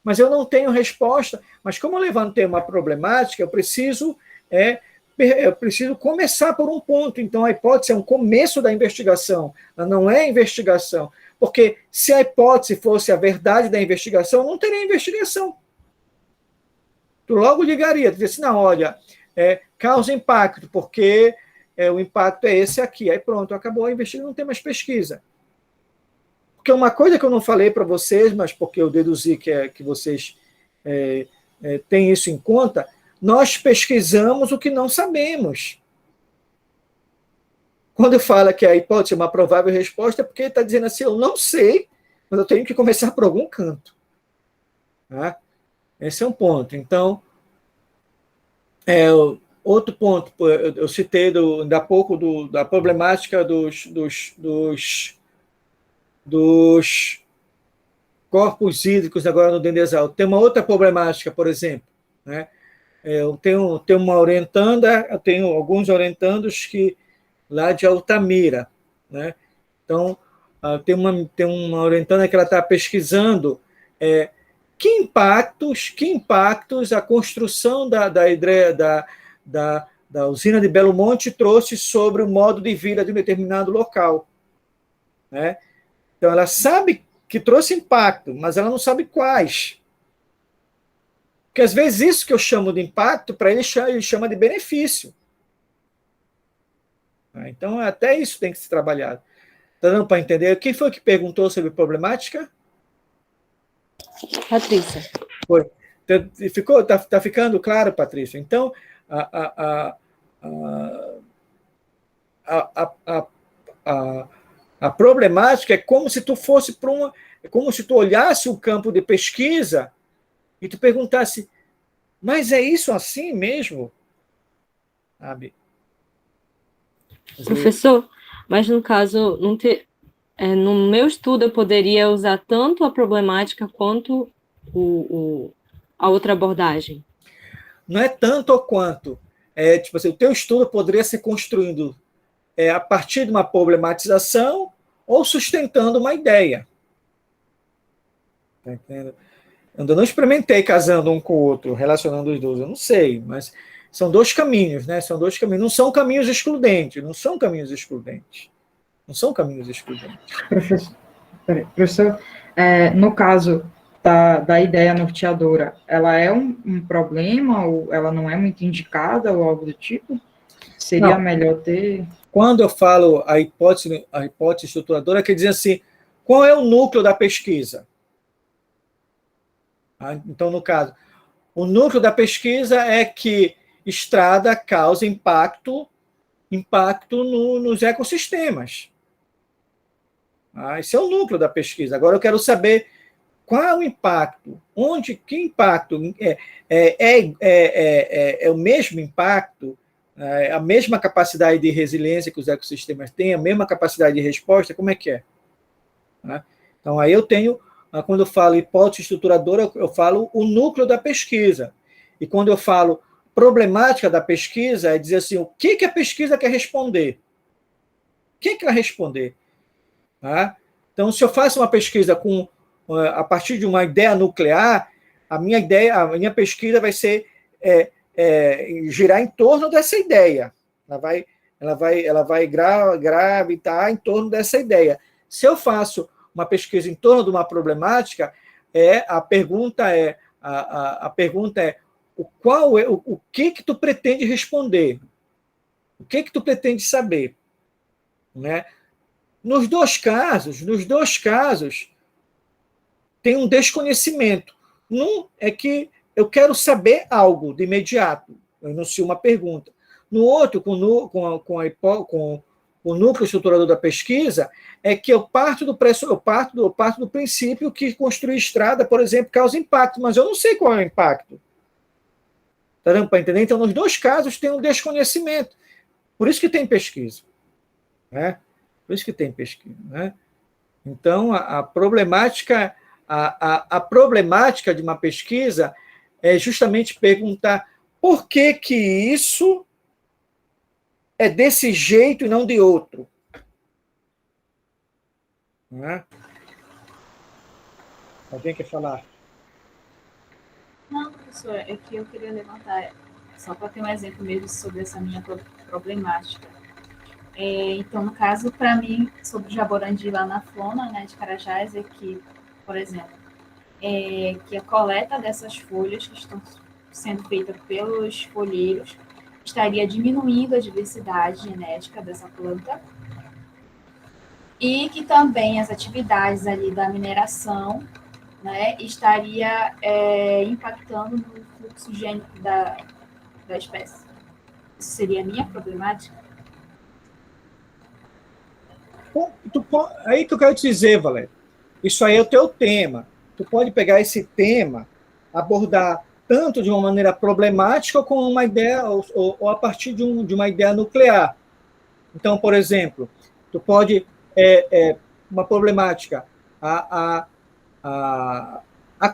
[SPEAKER 1] Mas eu não tenho resposta. Mas como eu levantei uma problemática, eu preciso começar por um ponto. Então, a hipótese é um começo da investigação. Ela não é investigação. Porque se a hipótese fosse a verdade da investigação, não teria investigação. Tu logo ligaria, tu disse, não, olha, causa impacto, porque o impacto é esse aqui. Aí pronto, acabou a investigação, não tem mais pesquisa. Porque uma coisa que eu não falei para vocês, mas porque eu deduzi que vocês têm isso em conta, nós pesquisamos o que não sabemos. Quando fala que a hipótese é uma provável resposta, é porque ele está dizendo assim, eu não sei, mas eu tenho que começar por algum canto. Tá? Esse é um ponto. Então, outro ponto, eu citei ainda há pouco da problemática dos corpos hídricos agora no Dendezal. Tem uma outra problemática, por exemplo, né? Eu tenho uma orientanda, eu tenho alguns orientandos lá de Altamira, né? Então, tem uma orientanda que ela está pesquisando que impactos a construção da usina de Belo Monte trouxe sobre o modo de vida de um determinado local, né? Então, ela sabe que trouxe impacto, mas ela não sabe quais. Porque, às vezes, isso que eu chamo de impacto, para ele chama de benefício. Então, até isso tem que ser trabalhado. Está dando para entender? Quem foi que perguntou sobre problemática?
[SPEAKER 4] Patrícia.
[SPEAKER 1] Foi. Tá ficando claro, Patrícia? Então, a problemática é como se tu fosse é como se tu olhasse o campo de pesquisa e tu perguntasse, mas é isso assim mesmo? Sabe?
[SPEAKER 4] Professor, mas no caso, no meu estudo eu poderia usar tanto a problemática quanto a outra abordagem.
[SPEAKER 1] Não é tanto ou quanto. Tipo assim, o teu estudo poderia ser construído a partir de uma problematização ou sustentando uma ideia. Tá entendendo? Eu não experimentei casando um com o outro, relacionando os dois, eu não sei, mas são dois caminhos, né? São dois caminhos, não são caminhos excludentes, não são caminhos excludentes. Não são caminhos excludentes.
[SPEAKER 6] Professor, no caso da ideia norteadora, ela é um problema ou ela não é muito indicada ou algo do tipo? Seria
[SPEAKER 1] Não.
[SPEAKER 6] melhor ter...
[SPEAKER 1] Quando eu falo a hipótese estruturadora, quer dizer assim, qual é o núcleo da pesquisa? Então, no caso, o núcleo da pesquisa é que estrada causa impacto nos ecossistemas. Esse é o núcleo da pesquisa. Agora eu quero saber qual é o impacto, que impacto é o mesmo impacto, a mesma capacidade de resiliência que os ecossistemas têm, a mesma capacidade de resposta, como é que é? Então, aí eu tenho, quando eu falo hipótese estruturadora, eu falo o núcleo da pesquisa. E quando eu falo problemática da pesquisa, é dizer assim, o que a pesquisa quer responder? O que ela responder? Então, se eu faço uma pesquisa a partir de uma ideia nuclear, a minha pesquisa vai ser girar em torno dessa ideia. Ela vai gravitar em torno dessa ideia. Se eu faço uma pesquisa em torno de uma problemática, a pergunta é o que tu pretende responder? O que tu pretende saber? Né? Nos dois casos, tem um desconhecimento. Num é que eu quero saber algo de imediato, eu enuncio uma pergunta. No outro, com o núcleo estruturador da pesquisa, é que eu parto do princípio que construir estrada, por exemplo, causa impacto, mas eu não sei qual é o impacto. Está dando para entender? Então, nos dois casos, tem um desconhecimento. Por isso que tem pesquisa. Né? Por isso que tem pesquisa. Né? Então, a problemática de uma pesquisa é justamente perguntar por que isso é desse jeito e não de outro. Né? Alguém quer falar?
[SPEAKER 7] Não, professor, é que eu queria levantar, só para ter um exemplo mesmo sobre essa minha problemática. Então, no caso, para mim, sobre o Jaborandi lá na Flona, né, de Carajás, é que, por exemplo, que a coleta dessas folhas que estão sendo feita pelos folheiros estaria diminuindo a diversidade genética dessa planta e que também as atividades ali da mineração, né, estaria impactando no fluxo gênico da espécie. Isso seria a minha problemática?
[SPEAKER 1] Aí que eu quero te dizer, Valério, isso aí é o teu tema. Tu pode pegar esse tema, abordar tanto de uma maneira problemática como uma ideia, ou a partir de uma ideia nuclear. Então, por exemplo, tu pode, uma problemática, a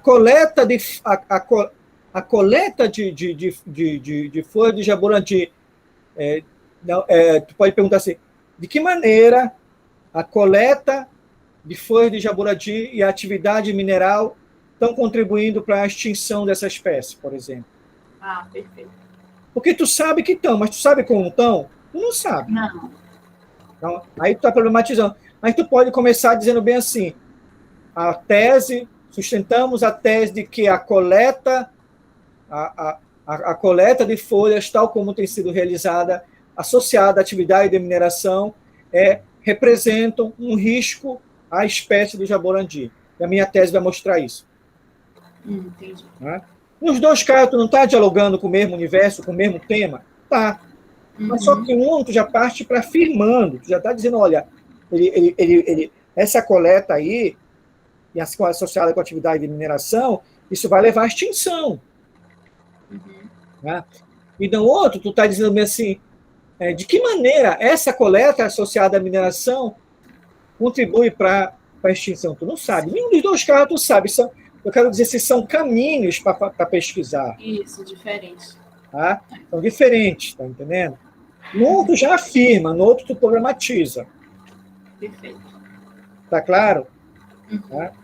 [SPEAKER 1] coleta de folha de jaborandi, tu pode perguntar assim, de que maneira a coleta de folhas de jaborandi e a atividade mineral estão contribuindo para a extinção dessa espécie, por exemplo.
[SPEAKER 7] Ah, perfeito.
[SPEAKER 1] Porque tu sabe que estão, mas tu sabe como estão? Tu não sabe.
[SPEAKER 7] Não.
[SPEAKER 1] Então, aí tu está problematizando. Mas tu pode começar dizendo bem assim, sustentamos a tese de que a coleta de folhas, tal como tem sido realizada, associada à atividade de mineração, representam um risco à espécie do jaborandi. E a minha tese vai mostrar isso.
[SPEAKER 7] Entendi.
[SPEAKER 1] Né? Nos dois casos, tu não está dialogando com o mesmo universo, com o mesmo tema? Tá. Mas só que um, tu já parte para afirmando, tu já está dizendo, olha, essa coleta aí, e associada com a atividade de mineração, isso vai levar à extinção. Né? E no outro, tu está dizendo assim, de que maneira essa coleta associada à mineração contribui para a extinção? Tu não sabe. Nenhum dos dois casos tu sabe. Eu quero dizer se são caminhos para pesquisar.
[SPEAKER 7] Isso, diferente.
[SPEAKER 1] Tá? São diferentes, tá entendendo? No outro já afirma, no outro tu problematiza.
[SPEAKER 7] Perfeito.
[SPEAKER 1] Tá claro? Tá?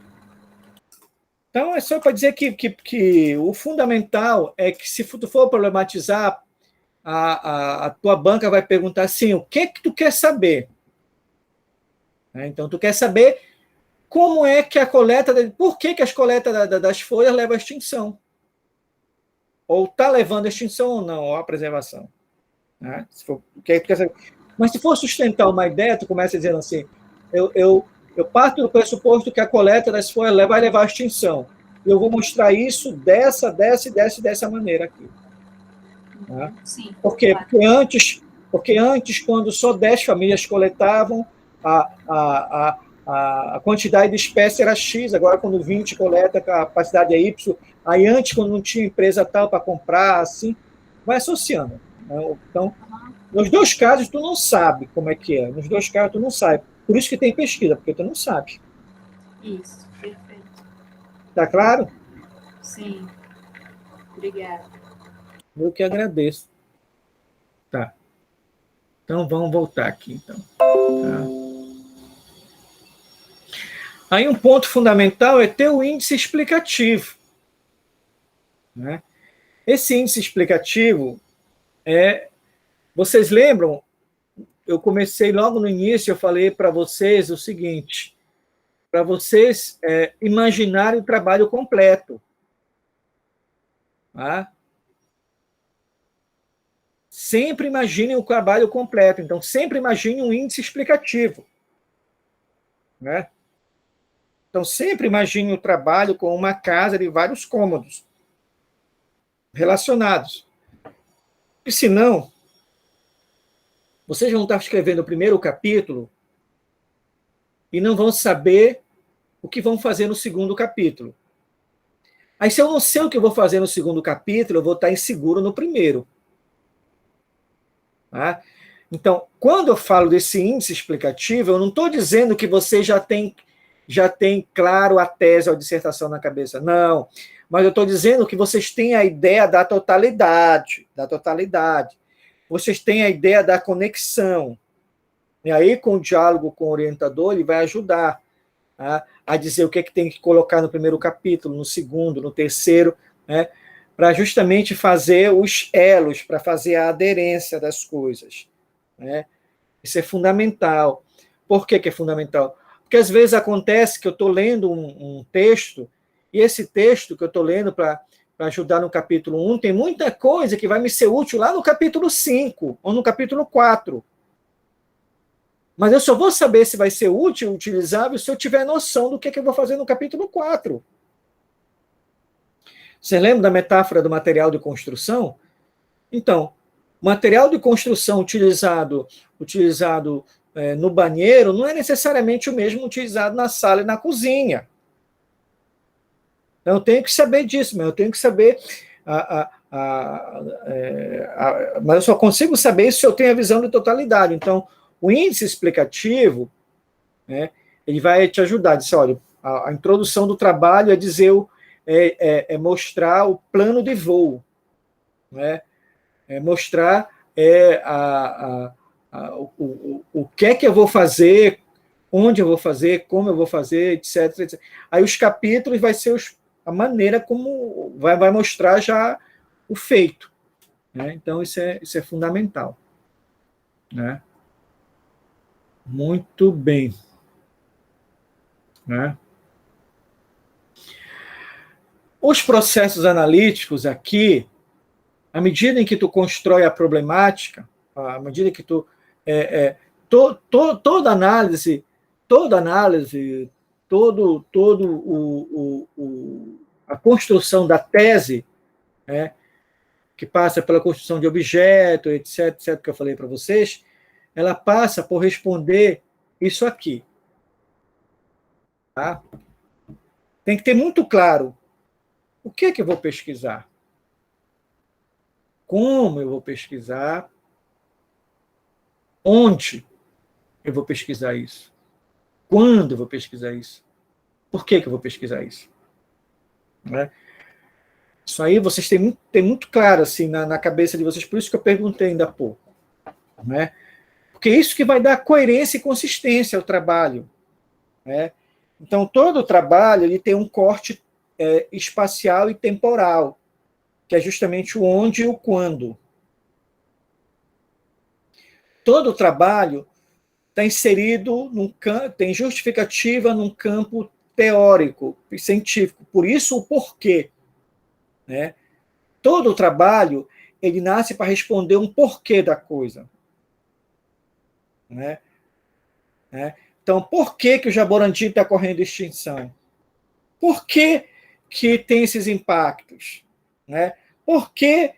[SPEAKER 1] Então, é só para dizer que o fundamental é que, se tu for problematizar, a tua banca vai perguntar assim, o que tu quer saber? Né? Então, tu quer saber como é que a coleta... Por que as coletas das folhas levam à extinção? Ou está levando à extinção ou não, ou à preservação? Né? Mas se for sustentar uma ideia, tu começa dizendo assim, eu parto do pressuposto que a coleta das folhas vai levar à extinção. E eu vou mostrar isso dessa maneira aqui. Né?
[SPEAKER 7] Sim.
[SPEAKER 1] Por quê?
[SPEAKER 7] Claro.
[SPEAKER 1] Porque antes, quando só 10 famílias coletavam, a quantidade de espécie era X, agora quando 20 coleta, a capacidade é Y. Aí antes, quando não tinha empresa tal para comprar, assim, vai associando. Né? Então, nos dois casos, tu não sabe como é que é. Nos dois casos, tu não sabe. Por isso que tem pesquisa, porque tu não sabe.
[SPEAKER 7] Isso, perfeito.
[SPEAKER 1] Tá claro?
[SPEAKER 7] Sim. Obrigada.
[SPEAKER 1] Eu que agradeço. Tá. Então, vamos voltar aqui, então. Tá. Aí, um ponto fundamental é ter o índice explicativo. Né? Esse índice explicativo vocês lembram? Eu comecei logo no início, eu falei para vocês o seguinte, para vocês imaginarem o trabalho completo. Tá? Sempre imaginem o trabalho completo. Então, sempre imagine um índice explicativo. Né? Então, sempre imagine o trabalho com uma casa de vários cômodos relacionados. E se não, vocês vão estar escrevendo o primeiro capítulo e não vão saber o que vão fazer no segundo capítulo. Aí, se eu não sei o que eu vou fazer no segundo capítulo, eu vou estar inseguro no primeiro. Tá? Então, quando eu falo desse índice explicativo, eu não estou dizendo que você já tem claro a tese ou a dissertação na cabeça. Não. Mas eu estou dizendo que vocês têm a ideia da totalidade. Vocês têm a ideia da conexão. E aí, com o diálogo com o orientador, ele vai ajudar a dizer o que é que tem que colocar no primeiro capítulo, no segundo, no terceiro, né, para justamente fazer os elos, para fazer a aderência das coisas. Né? Isso é fundamental. Por que é fundamental? Porque às vezes acontece que eu estou lendo um texto, e esse texto que eu estou lendo para ajudar no capítulo 1, tem muita coisa que vai me ser útil lá no capítulo 5, ou no capítulo 4. Mas eu só vou saber se vai ser útil, utilizável, se eu tiver noção do que eu vou fazer no capítulo 4. Você lembra da metáfora do material de construção? Então, material de construção utilizado no banheiro não é necessariamente o mesmo utilizado na sala e na cozinha. Então, eu tenho que saber disso, mas eu tenho que saber... mas eu só consigo saber isso se eu tenho a visão de totalidade. Então, o índice explicativo, né, ele vai te ajudar. Diz, olha, a introdução do trabalho é dizer, mostrar o plano de voo, né, mostrar o que é que eu vou fazer, onde eu vou fazer, como eu vou fazer, etc, etc. Aí os capítulos vai ser a maneira como vai mostrar já o feito. Né? Então, isso é fundamental. Né? Muito bem. Né? Os processos analíticos aqui, à medida em que tu constrói a problemática, à medida que tu... toda análise, a construção da tese, né, que passa pela construção de objeto, etc., que eu falei para vocês, ela passa por responder isso aqui. Tá? Tem que ter muito claro o que é que eu vou pesquisar, como eu vou pesquisar, onde eu vou pesquisar isso, quando eu vou pesquisar isso, por que eu vou pesquisar isso. Né? Isso aí vocês têm muito claro assim, na cabeça de vocês, por isso que eu perguntei ainda há pouco. Né? Porque é isso que vai dar coerência e consistência ao trabalho. Né? Então, todo o trabalho ele tem um corte espacial e temporal, que é justamente o onde e o quando. Todo o trabalho está inserido tem justificativa num campo teórico e científico, por isso o porquê. Né? Todo o trabalho ele nasce para responder um porquê da coisa. Né? Então, por que o jaborandi está correndo extinção? Por que tem esses impactos? Né? Por que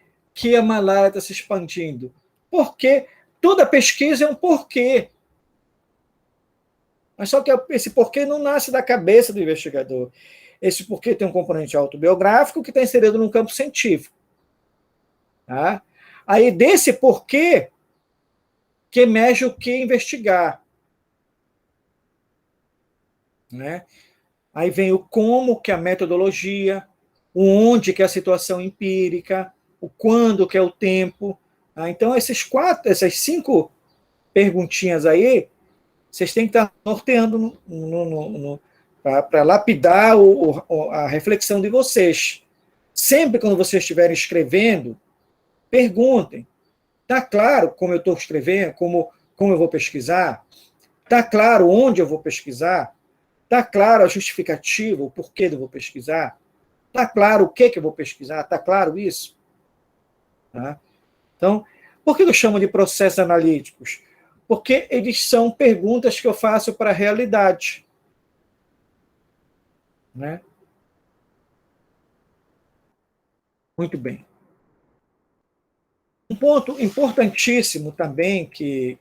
[SPEAKER 1] a malária está se expandindo? Porque toda pesquisa é um porquê. Mas só que esse porquê não nasce da cabeça do investigador. Esse porquê tem um componente autobiográfico que está inserido no campo científico. Tá? Aí, desse porquê, que emerge o que investigar. Né? Aí vem o como, que é a metodologia, o onde, que é a situação empírica, o quando, que é o tempo. Tá? Então, essas 5 perguntinhas aí, vocês têm que estar norteando para lapidar a reflexão de vocês. Sempre quando vocês estiverem escrevendo, perguntem. Está claro como eu estou escrevendo, como eu vou pesquisar? Está claro onde eu vou pesquisar? Está claro a justificativa, o porquê eu vou pesquisar? Está claro o que eu vou pesquisar? Está claro isso? Tá? Então, por que eu chamo de processos analíticos? Porque eles são perguntas que eu faço para a realidade. Né? Muito bem. Um ponto importantíssimo também, que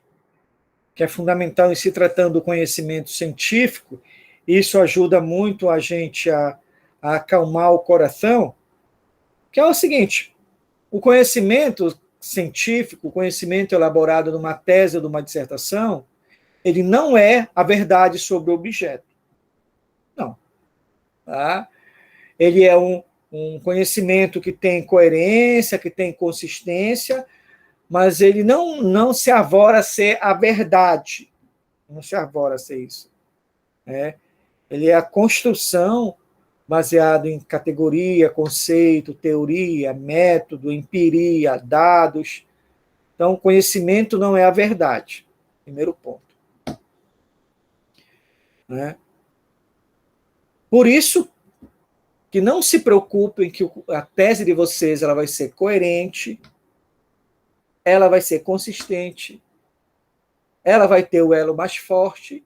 [SPEAKER 1] é fundamental em se tratando do conhecimento científico, e isso ajuda muito a gente a acalmar o coração, que é o seguinte: o conhecimento científico, o conhecimento elaborado numa tese ou numa dissertação, ele não é a verdade sobre o objeto. Não. Tá? Ele é um conhecimento que tem coerência, que tem consistência, mas ele não se arvora a ser a verdade. Não se arvora a ser isso. Ele é a construção baseada em categoria, conceito, teoria, método, empiria, dados. Então, o conhecimento não é a verdade. Primeiro ponto. Por isso, que não se preocupem que a tese de vocês ela vai ser coerente, ela vai ser consistente, ela vai ter o elo mais forte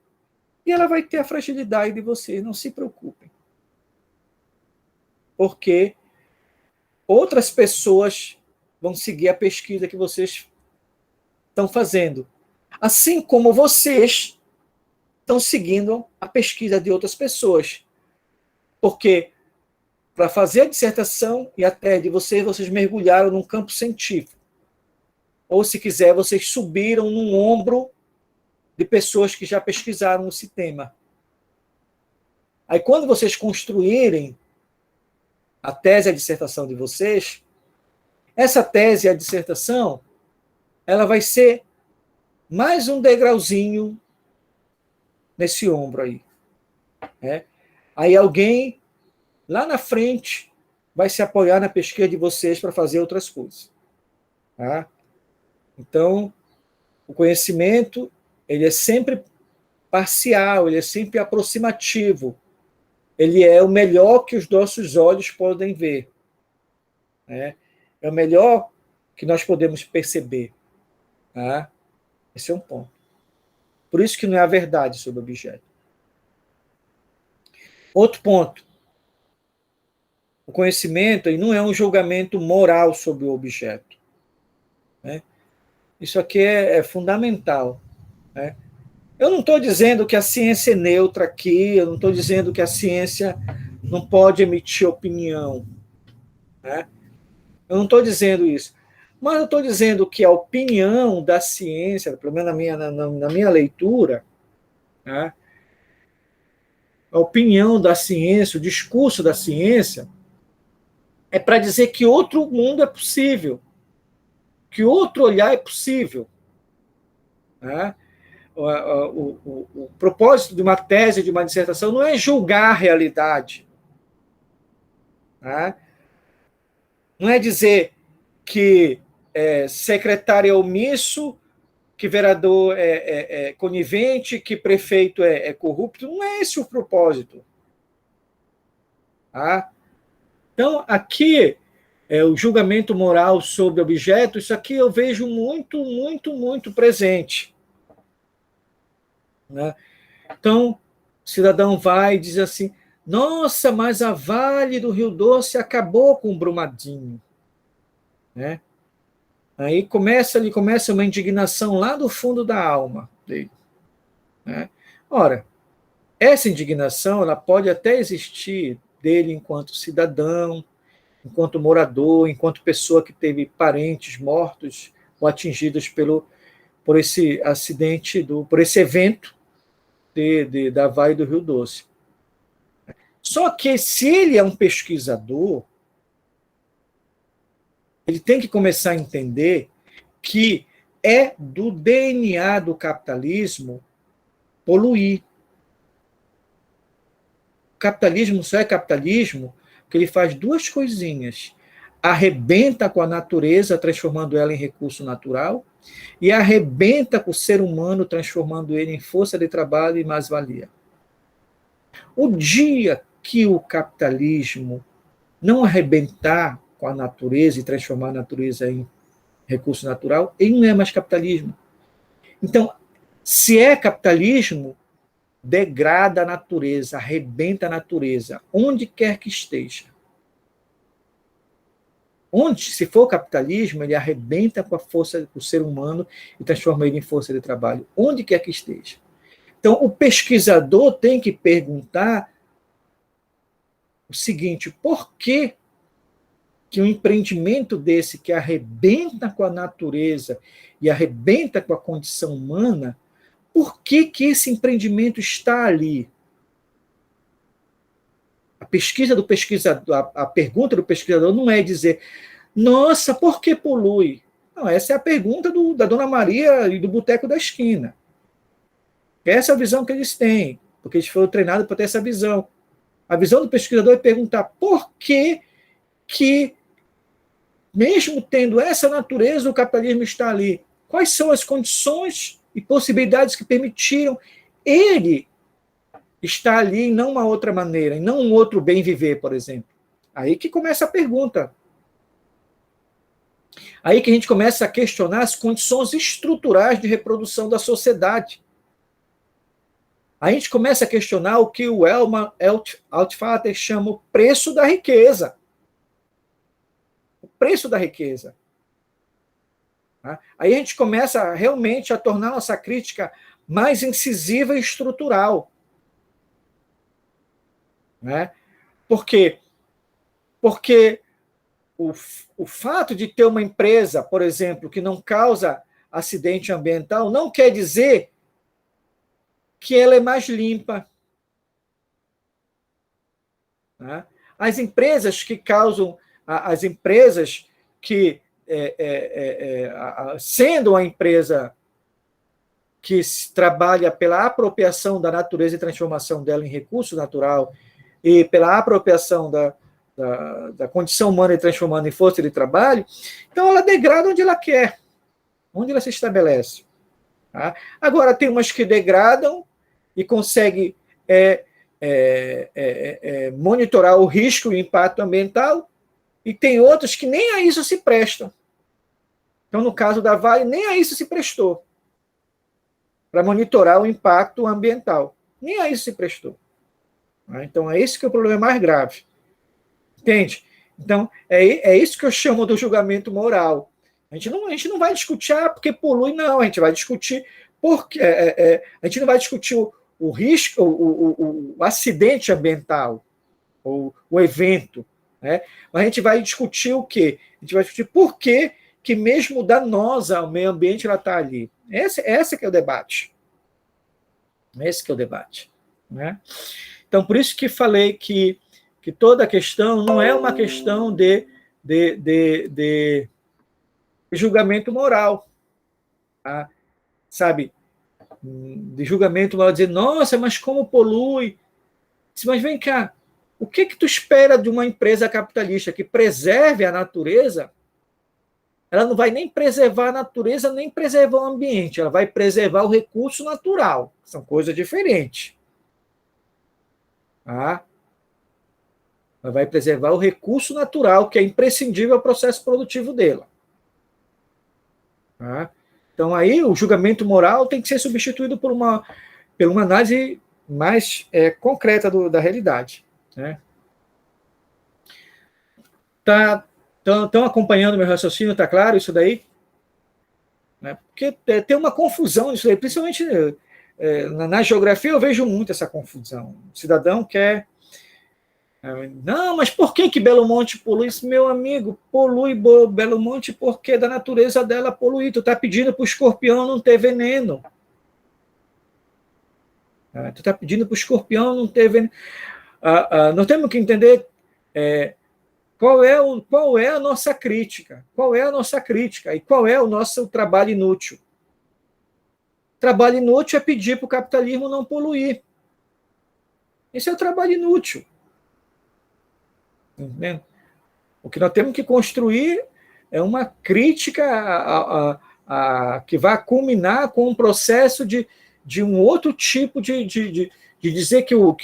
[SPEAKER 1] e ela vai ter a fragilidade de vocês. Não se preocupem. Porque outras pessoas vão seguir a pesquisa que vocês estão fazendo. Assim como vocês estão seguindo a pesquisa de outras pessoas. Porque para fazer a dissertação e a tese de vocês mergulharam num campo científico. Ou, se quiser, vocês subiram num ombro de pessoas que já pesquisaram esse tema. Aí, quando vocês construírem a tese e a dissertação de vocês, essa tese e a dissertação, ela vai ser mais um degrauzinho nesse ombro aí. Aí alguém lá na frente vai se apoiar na pesquisa de vocês para fazer outras coisas. Tá? Então, o conhecimento ele é sempre parcial, ele é sempre aproximativo. Ele é o melhor que os nossos olhos podem ver. É o melhor que nós podemos perceber. Tá? Esse é um ponto. Por isso que não é a verdade sobre o objeto. Outro ponto. O conhecimento ele não é um julgamento moral sobre o objeto. Isso aqui é fundamental. Eu não estou dizendo que a ciência é neutra aqui, eu não estou dizendo que a ciência não pode emitir opinião. Eu não estou dizendo isso. Mas eu estou dizendo que a opinião da ciência, pelo menos na minha leitura, a opinião da ciência, o discurso da ciência, é para dizer que outro mundo é possível, que outro olhar é possível. O propósito de uma tese, de uma dissertação, não é julgar a realidade. Tá? Não é dizer que secretário é omisso, que vereador é conivente, que prefeito é corrupto. Não é esse o propósito. Tá? Então, aqui, o julgamento moral sobre objeto, isso aqui eu vejo muito, muito, muito presente. Né? Então, o cidadão vai e diz assim, nossa, mas a Vale do Rio Doce acabou com o Brumadinho. Né? Aí começa uma indignação lá do fundo da alma dele. Né? Ora, essa indignação ela pode até existir dele enquanto cidadão, enquanto morador, enquanto pessoa que teve parentes mortos ou atingidos por esse acidente, por esse evento da Vale do Rio Doce. Só que se ele é um pesquisador, ele tem que começar a entender que é do DNA do capitalismo poluir. O capitalismo só é capitalismo porque ele faz duas coisinhas. Arrebenta com a natureza, transformando ela em recurso natural, e arrebenta com o ser humano, transformando ele em força de trabalho e mais-valia. O dia que o capitalismo não arrebentar com a natureza e transformar a natureza em recurso natural, ele não é mais capitalismo. Então, se é capitalismo, degrada a natureza, arrebenta a natureza, onde quer que esteja. Se for capitalismo, ele arrebenta com a força do ser humano e transforma ele em força de trabalho, onde quer que esteja. Então, o pesquisador tem que perguntar o seguinte, por que um empreendimento desse que arrebenta com a natureza e arrebenta com a condição humana, por que esse empreendimento está ali? A pesquisa do pesquisador, a pergunta do pesquisador não é dizer, nossa, por que polui? Não, essa é a pergunta da Dona Maria e do Boteco da Esquina. Essa é a visão que eles têm, porque eles foram treinados para ter essa visão. A visão do pesquisador é perguntar por que, mesmo tendo essa natureza, o capitalismo está ali. Quais são as condições e possibilidades que permitiram ele estar ali e não uma outra maneira, e não um outro bem viver, por exemplo. Aí que começa a pergunta. Aí que a gente começa a questionar as condições estruturais de reprodução da sociedade. A gente começa a questionar o que o Elman Altfater chama o preço da riqueza. O preço da riqueza. Aí a gente começa realmente a tornar nossa crítica mais incisiva e estrutural. Né? Por quê? Porque o fato de ter uma empresa, por exemplo, que não causa acidente ambiental, não quer dizer que ela é mais limpa. Né? As empresas que causam, as empresas que, sendo uma empresa que trabalha pela apropriação da natureza e transformação dela em recurso natural, e pela apropriação da condição humana e transformando em força de trabalho, então ela degrada onde ela quer, onde ela se estabelece. Tá? Agora, tem umas que degradam e conseguem monitorar o risco e o impacto ambiental, e tem outras que nem a isso se prestam. Então, no caso da Vale, nem a isso se prestou, para monitorar o impacto ambiental. Nem a isso se prestou. Então, é esse que é o problema mais grave. Entende? Então, é isso que eu chamo do julgamento moral. A gente não vai discutir porque polui, não. A gente vai discutir porque a gente não vai discutir o risco, o acidente ambiental, ou o evento. Né? Mas a gente vai discutir o quê? A gente vai discutir por que mesmo danosa ao meio ambiente ela está ali. Esse que é o debate. Esse que é o debate. Né? Então, por isso que falei que toda a questão não é uma questão de julgamento moral. Tá? Sabe? De julgamento moral, dizer, nossa, mas como polui? Mas vem cá, O que tu espera de uma empresa capitalista que preserve a natureza? Ela não vai nem preservar a natureza, nem preservar o ambiente. Ela vai preservar o recurso natural. São coisas diferentes. Tá? Ela vai preservar o recurso natural, que é imprescindível ao processo produtivo dela. Tá? Então, aí, o julgamento moral tem que ser substituído por uma análise mais concreta da realidade. Né? Estão acompanhando meu raciocínio? Está claro isso daí? Né? Porque tem uma confusão nisso daí, principalmente na geografia eu vejo muito essa confusão. O cidadão quer... Não, mas por que Belo Monte polui? Meu amigo, polui Belo Monte porque da natureza dela poluir. Tu está pedindo para o escorpião não ter veneno. Tu está pedindo para o escorpião não ter veneno. Nós temos que entender qual é a nossa crítica. Qual é a nossa crítica e qual é o nosso trabalho inútil. Trabalho inútil é pedir para o capitalismo não poluir. Esse é o trabalho inútil. Entendeu? O que nós temos que construir é uma crítica que vai culminar com um processo de um outro tipo de dizer que o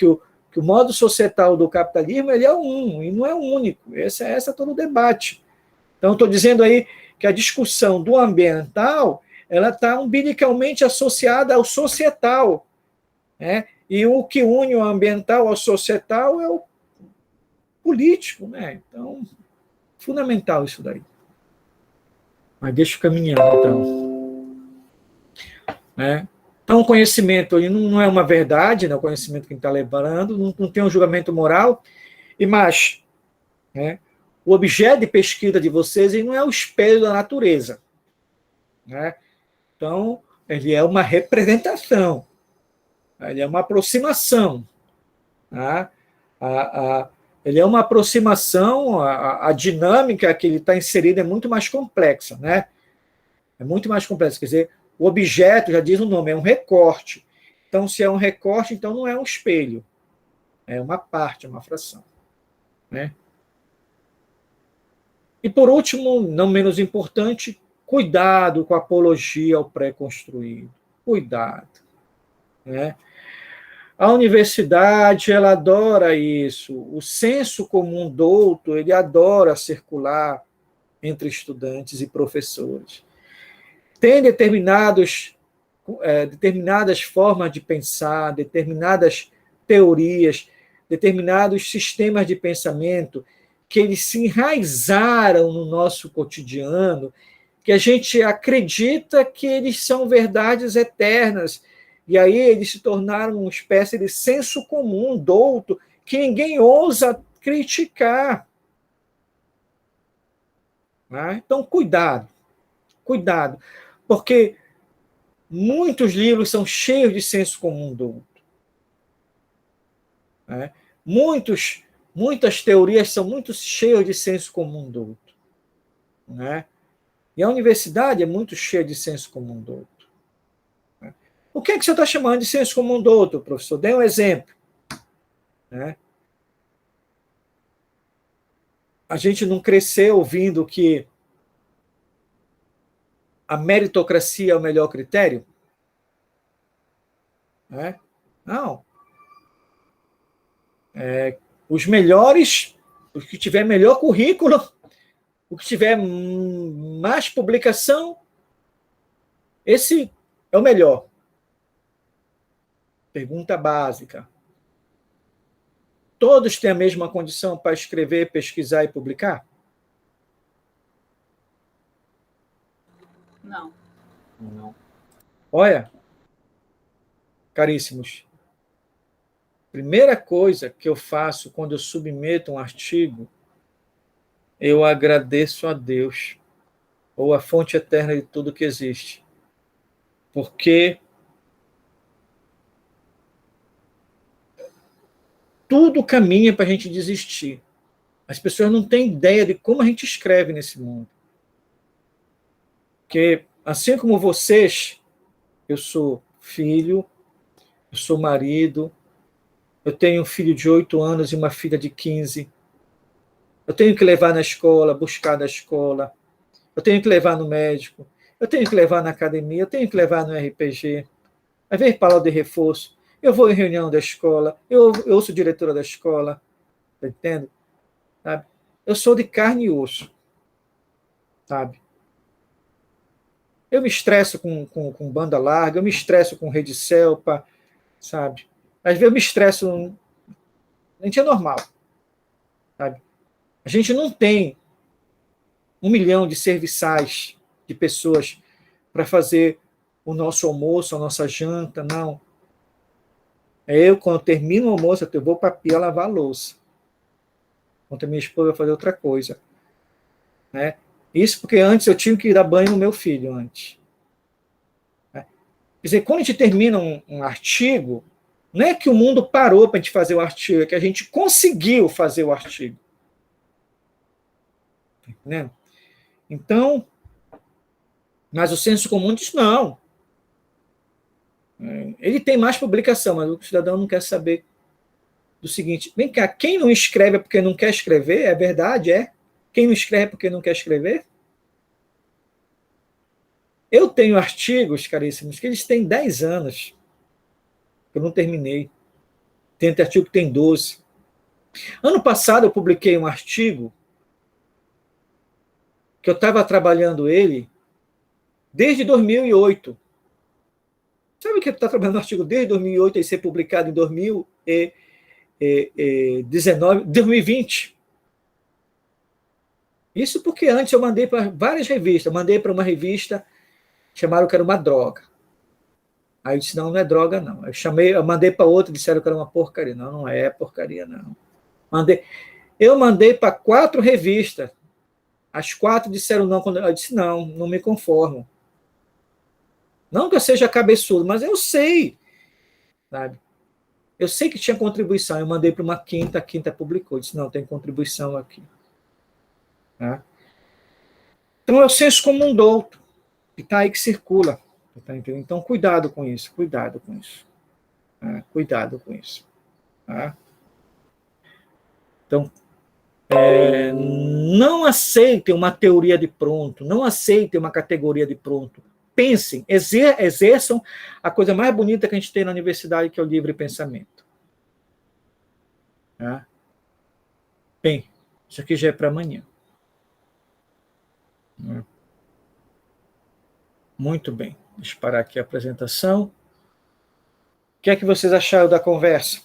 [SPEAKER 1] modo societal do capitalismo ele é um, e não é o único. Esse é todo o debate. Então, estou dizendo aí que a discussão do ambiental ela está umbilicalmente associada ao societal. Né? E o que une o ambiental ao societal é o político. Né? Então, fundamental isso daí. Mas deixa eu caminhando, então. Né? Então, o conhecimento ele não é uma verdade, né? O conhecimento que a gente está levando, não tem um julgamento moral, mas né, o objeto de pesquisa de vocês ele não é o espelho da natureza. Né? Então, ele é uma representação, ele é uma aproximação. Tá? Ele é uma aproximação, a dinâmica que ele está inserida é muito mais complexa. Né? É muito mais complexa, quer dizer, o objeto, já diz o nome, é um recorte. Então, se é um recorte, então não é um espelho. É uma parte, é uma fração. Né? E, por último, não menos importante, cuidado com a apologia ao pré-construído. Cuidado. Né? A universidade, ela adora isso. O senso comum douto, ele adora circular entre estudantes e professores. Tem determinadas formas de pensar, determinadas teorias, determinados sistemas de pensamento que eles se enraizaram no nosso cotidiano, que a gente acredita que eles são verdades eternas, e aí eles se tornaram uma espécie de senso comum, douto, que ninguém ousa criticar. Então, cuidado, porque muitos livros são cheios de senso comum douto. Né? Muitas teorias são muito cheias de senso comum douto. Né? E a universidade é muito cheia de senso comum douto. Né? O que é que você está chamando de senso comum douto, professor? Dê um exemplo. Né? A gente não cresceu ouvindo que a meritocracia é o melhor critério? Né? Não. Os melhores, os que tiver melhor currículo, o que tiver mais publicação, esse é o melhor. Pergunta básica. Todos têm a mesma condição para escrever, pesquisar e publicar?
[SPEAKER 7] Não.
[SPEAKER 1] Não. Olha, caríssimos, primeira coisa que eu faço quando eu submeto um artigo, eu agradeço a Deus, ou a fonte eterna de tudo que existe. Porque tudo caminha para a gente desistir. As pessoas não têm ideia de como a gente escreve nesse mundo. Porque, assim como vocês, eu sou filho, eu sou marido, Eu tenho um filho de 8 anos e uma filha de 15. Eu tenho que levar na escola, buscar na escola. Eu tenho que levar no médico. Eu tenho que levar na academia. Eu tenho que levar no RPG. Às vezes, para aula de reforço. Eu vou em reunião da escola. Eu ouço diretora da escola. Está entendendo? Sabe? Eu sou de carne e osso. Sabe? Eu me estresso com banda larga. Eu me estresso com rede Celpa. Sabe? Às vezes eu me estresso. A gente é normal. Sabe? A gente não tem 1 milhão de serviçais de pessoas para fazer o nosso almoço, a nossa janta, não. Quando termino o almoço, eu vou para a pia lavar a louça. Quando a minha esposa vai fazer outra coisa. Né? Isso porque antes eu tinha que dar banho no meu filho antes. Né? Quer dizer, quando a gente termina um artigo, não é que o mundo parou para a gente fazer o artigo, é que a gente conseguiu fazer o artigo. Né? Então, mas o senso comum diz não. Ele tem mais publicação, mas o cidadão não quer saber do seguinte: vem cá, quem não escreve é porque não quer escrever? É verdade? É? Quem não escreve é porque não quer escrever? Eu tenho artigos, caríssimos, que eles têm 10 anos, que eu não terminei. Tem artigo que tem 12. Ano passado eu publiquei um artigo que eu estava trabalhando ele desde 2008. Sabe que está trabalhando um artigo desde 2008 e ser publicado em 2019, 2020? Isso porque antes eu mandei para várias revistas. Eu mandei para uma revista, chamaram que era uma droga. Aí eu disse, não, não é droga, não. Eu mandei para outra, disseram que era uma porcaria. Não, não é porcaria, não. Eu mandei para 4 revistas. As 4 disseram não. Eu disse, não, não me conformo. Não que eu seja cabeçudo, mas eu sei. Sabe? Eu sei que tinha contribuição. Eu mandei para uma quinta, a quinta publicou. Eu disse, não, tem contribuição aqui. Tá? Então é o senso comum douto, que está aí que circula. Tá entendendo? Então, cuidado com isso, cuidado com isso. Tá? Cuidado com isso. Tá? Então, não aceitem uma teoria de pronto, não aceitem uma categoria de pronto. Pensem, exerçam a coisa mais bonita que a gente tem na universidade, que é o livre pensamento. Tá? Bem, isso aqui já é para amanhã. Muito bem. Deixa eu parar aqui a apresentação. O que é que vocês acharam da conversa?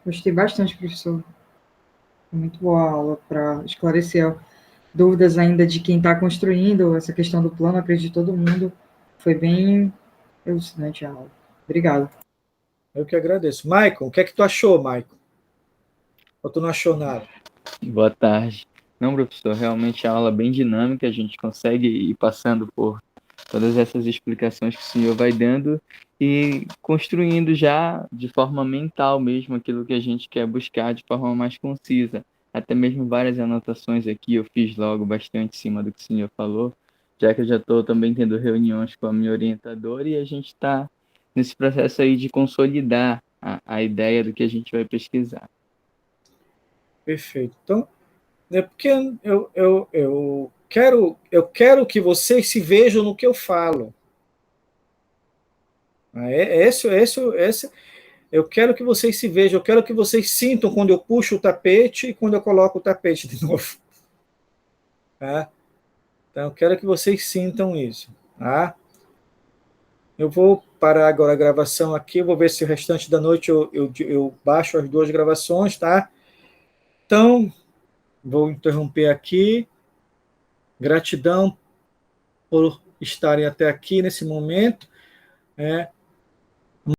[SPEAKER 6] Gostei bastante, professor. Foi muito boa a aula para esclarecer dúvidas ainda de quem está construindo essa questão do plano, acredito todo mundo. Foi bem elucidante a aula. Obrigado.
[SPEAKER 1] Eu que agradeço. Maicon, o que é que tu achou, Maicon? Ou tu não achou nada?
[SPEAKER 2] Boa tarde. Não, professor, realmente a aula é bem dinâmica, a gente consegue ir passando por todas essas explicações que o senhor vai dando e construindo já de forma mental mesmo aquilo que a gente quer buscar de forma mais concisa. Até mesmo várias anotações aqui eu fiz logo bastante em cima do que o senhor falou, já que eu já estou também tendo reuniões com a minha orientadora e a gente está nesse processo aí de consolidar a ideia do que a gente vai pesquisar.
[SPEAKER 1] Perfeito. Então, é porque eu quero que vocês se vejam no que eu falo. Eu quero que vocês se vejam, eu quero que vocês sintam quando eu puxo o tapete e quando eu coloco o tapete de novo. Tá? Então, eu quero que vocês sintam isso. Tá? Eu vou parar agora a gravação aqui, vou ver se o restante da noite eu baixo as 2 gravações, tá? Então, vou interromper aqui. Gratidão por estarem até aqui nesse momento.